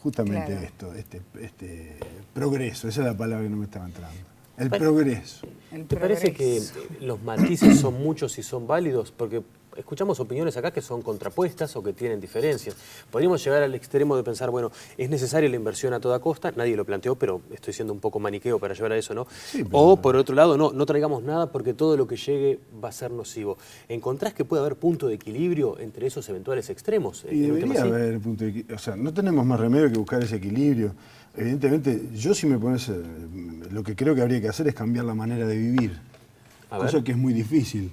Justamente Claro. esto, este progreso, esa es la palabra que no me estaba entrando. El progreso. El ¿Te parece que progreso. los matices son muchos y son válidos? Porque escuchamos opiniones acá que son contrapuestas o que tienen diferencias. Podríamos llegar al extremo de pensar, bueno, es necesaria la inversión a toda costa, nadie lo planteó, pero estoy siendo un poco maniqueo para llevar a eso, ¿no? Sí, pero O por otro lado, no traigamos nada porque todo lo que llegue va a ser nocivo. ¿Encontrás que puede haber punto de equilibrio entre esos eventuales extremos? Y en un tema debería así? haber punto de equilibrio. O sea, no tenemos más remedio que buscar ese equilibrio. Evidentemente, yo si me pones, lo que creo que habría que hacer es cambiar la manera de vivir. A Cosa ver. que es muy difícil.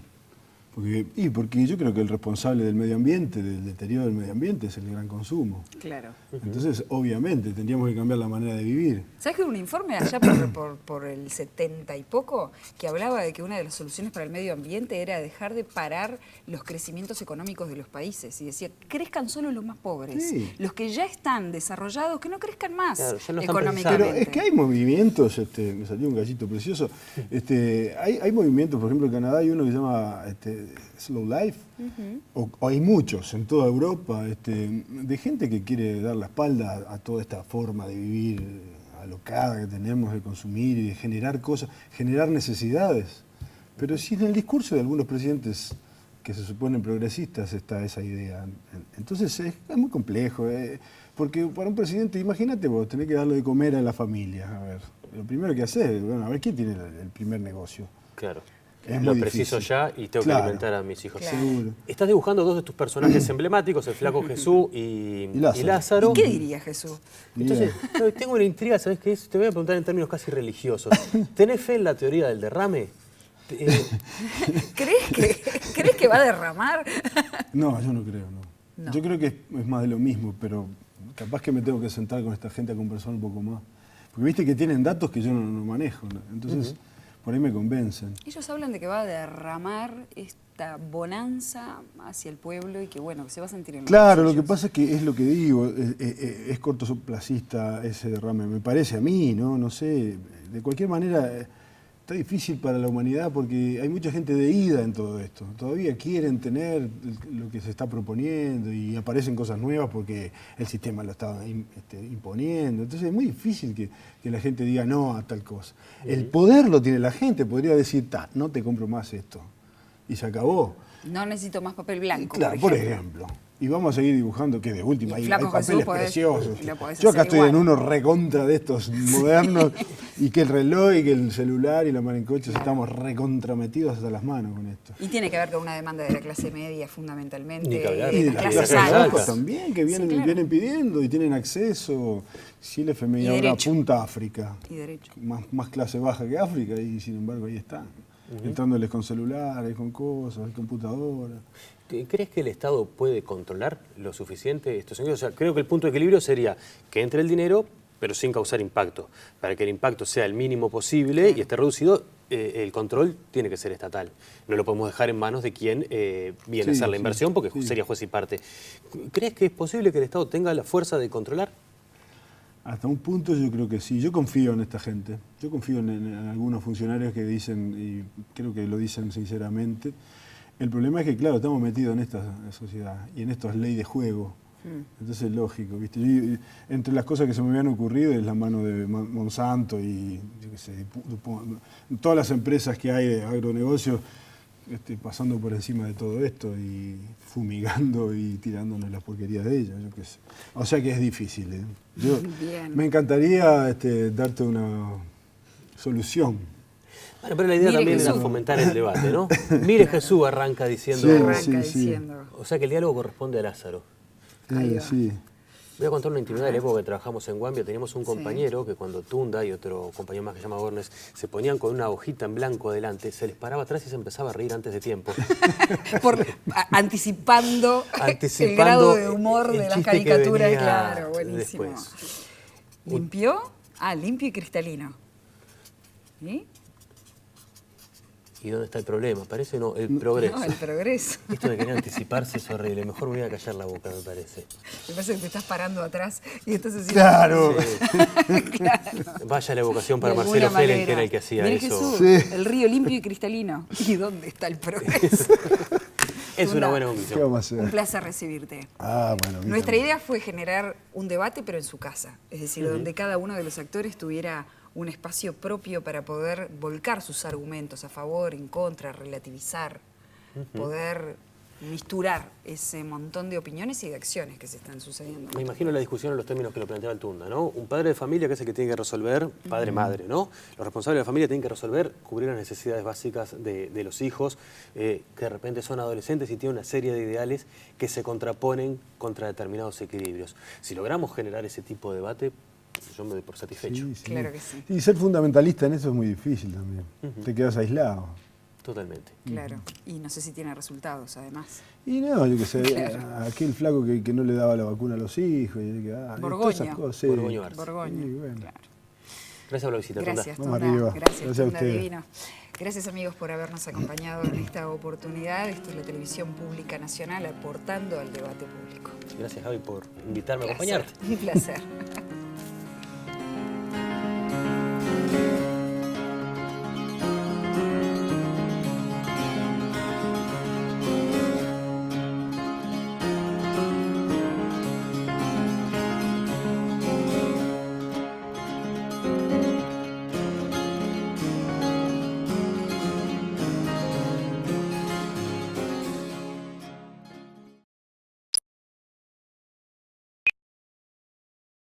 Porque yo creo que el responsable del medio ambiente, del deterioro del medio ambiente, es el gran consumo. Claro. Entonces, obviamente, tendríamos que cambiar la manera de vivir. ¿Sabes que hubo un informe allá por el 70 y poco que hablaba de que una de las soluciones para el medio ambiente era dejar de parar los crecimientos económicos de los países? Y decía, crezcan solo los más pobres. Sí. Los que ya están desarrollados, que no crezcan más Claro, ya no están económicamente. Pero es que hay movimientos, me salió un gallito precioso, hay movimientos, por ejemplo en Canadá hay uno que se llama Slow Life, o hay muchos en toda Europa, de gente que quiere dar la espalda a toda esta forma de vivir alocada que tenemos, de consumir y de generar cosas, generar necesidades. Pero si en el discurso de algunos presidentes que se suponen progresistas está esa idea, entonces es muy complejo. Porque para un presidente, imagínate vos, tenés que darle de comer a la familia. A ver, lo primero que haces, bueno, a ver quién tiene el primer negocio. Claro. Es Lo muy preciso difícil. ya y tengo Claro. que alimentar a mis hijos. Claro. Seguro. Estás dibujando dos de tus personajes emblemáticos, el flaco Jesús y Lázaro. ¿Y qué diría Jesús? Entonces, no, tengo una intriga, ¿sabes qué es? Te voy a preguntar en términos casi religiosos. ¿Tenés fe en la teoría del derrame? ¿Crees que va a derramar? No, yo no creo, no. No. Yo creo que es más de lo mismo, pero capaz que me tengo que sentar con esta gente a conversar un poco más. Porque viste que tienen datos que yo no manejo, ¿no? Entonces por ahí me convencen. Ellos hablan de que va a derramar esta bonanza hacia el pueblo y que bueno, que se va a sentir en los Claro, lo que bolsillos. pasa es que es lo que digo, es cortoplacista ese derrame, me parece a mí, ¿no? No sé, de cualquier manera está difícil para la humanidad porque hay mucha gente de ida en todo esto. Todavía quieren tener lo que se está proponiendo y aparecen cosas nuevas porque el sistema lo está imponiendo. Entonces es muy difícil que la gente diga no a tal cosa. El poder lo tiene la gente, podría decir, no te compro más esto. Y se acabó. No necesito más papel blanco. Claro, por ejemplo. Y vamos a seguir dibujando, que de última Y hay Flaco Jesús papeles podés- preciosos. lo podés Yo acá hacer estoy en igual. uno recontra de estos modernos, y que el reloj, y que el celular y la mano en coches, estamos recontrametidos hasta las manos con esto. Y tiene que ver con una demanda de la clase media fundamentalmente. Ni que hablar. Y de las las clases clases altas. altas también, que vienen, Sí, claro. vienen pidiendo y tienen acceso. Si el FMI Y ahora derecho. apunta a África, Y derecho. más clase baja que África, y sin embargo ahí están. Entrándoles con celulares, con cosas, computadoras. ¿Crees que el Estado puede controlar lo suficiente estos sentidos? O sea, creo que el punto de equilibrio sería que entre el dinero, pero sin causar impacto. Para que el impacto sea el mínimo posible y esté reducido, el control tiene que ser estatal. No lo podemos dejar en manos de quien viene a Sí, hacer la sí, inversión, porque sí. sería juez y parte. ¿Crees que es posible que el Estado tenga la fuerza de controlar? Hasta un punto yo creo que sí. Yo confío en esta gente. Yo confío en algunos funcionarios que dicen, y creo que lo dicen sinceramente. El problema es que, claro, estamos metidos en esta sociedad y en estas leyes de juego. Entonces es lógico, ¿viste? Entre las cosas que se me habían ocurrido es la mano de Monsanto y yo qué sé, todas las empresas que hay de agronegocio pasando por encima de todo esto y fumigando y tirándonos las porquerías de ellos, yo qué sé. O sea que es difícil, ¿eh? Yo, Bien. me encantaría darte una solución. Bueno, pero la idea Mire también era Jesús. fomentar el debate, ¿no? Mire Jesús arranca diciendo... Sí, Arranca sí, sí. diciendo. O sea que el diálogo corresponde a Lázaro. Ahí va. Sí. Voy a contar una intimidad de la época que trabajamos en Guambia. Teníamos un compañero que cuando Tunda y otro compañero más que se llama Bornes se ponían con una hojita en blanco adelante, se les paraba atrás y se empezaba a reír antes de tiempo. Anticipando el Anticipando grado de humor el de las chiste que caricaturas, venía claro, buenísimo. después. ¿Limpió? Limpio y cristalino. ¿Y? ¿Y dónde está el problema? Parece no, el progreso. No, el progreso. Esto de querer anticiparse es horrible. Mejor me voy a callar la boca, me parece. Me parece que te estás parando atrás y estás haciendo... Claro. Vaya la evocación para De Marcelo alguna Felen, manera. que era el que hacía Mire eso. Jesús, Sí. el río limpio y cristalino. ¿Y dónde está el progreso? Es una Tunda, buena ¿Qué conclusión. vamos a hacer? un placer recibirte. Ah, bueno. bien. Nuestra idea fue generar un debate, pero en su casa. Es decir, donde cada uno de los actores tuviera un espacio propio para poder volcar sus argumentos a favor, en contra, relativizar, poder misturar ese montón de opiniones y de acciones que se están sucediendo. Me imagino la discusión en los términos que lo planteaba el Tunda, ¿no? Un padre de familia que es el que tiene que resolver, padre-madre, ¿no? Los responsables de la familia tienen que resolver, cubrir las necesidades básicas de los hijos, que de repente son adolescentes y tienen una serie de ideales que se contraponen contra determinados equilibrios. Si logramos generar ese tipo de debate, yo me doy por satisfecho. Sí, sí. Claro que sí. Y ser fundamentalista en eso es muy difícil también. Te quedas aislado. Totalmente. Claro, y no sé si tiene resultados, además. Y no, yo qué sé, Claro. aquel flaco que no le daba la vacuna a los hijos, y todas Borgoño. esas cosas. Sí. Borgoño Arce. Borgoño, Sí, bueno. claro. Gracias por la visita, Tunda. Gracias, Vamos Tunda. arriba. Gracias, Gracias a Tunda, ustedes. divino. Gracias, amigos, por habernos acompañado en esta oportunidad. Esto es la Televisión Pública Nacional aportando al debate público. Gracias, Javi, por invitarme a Placer, acompañarte. un placer.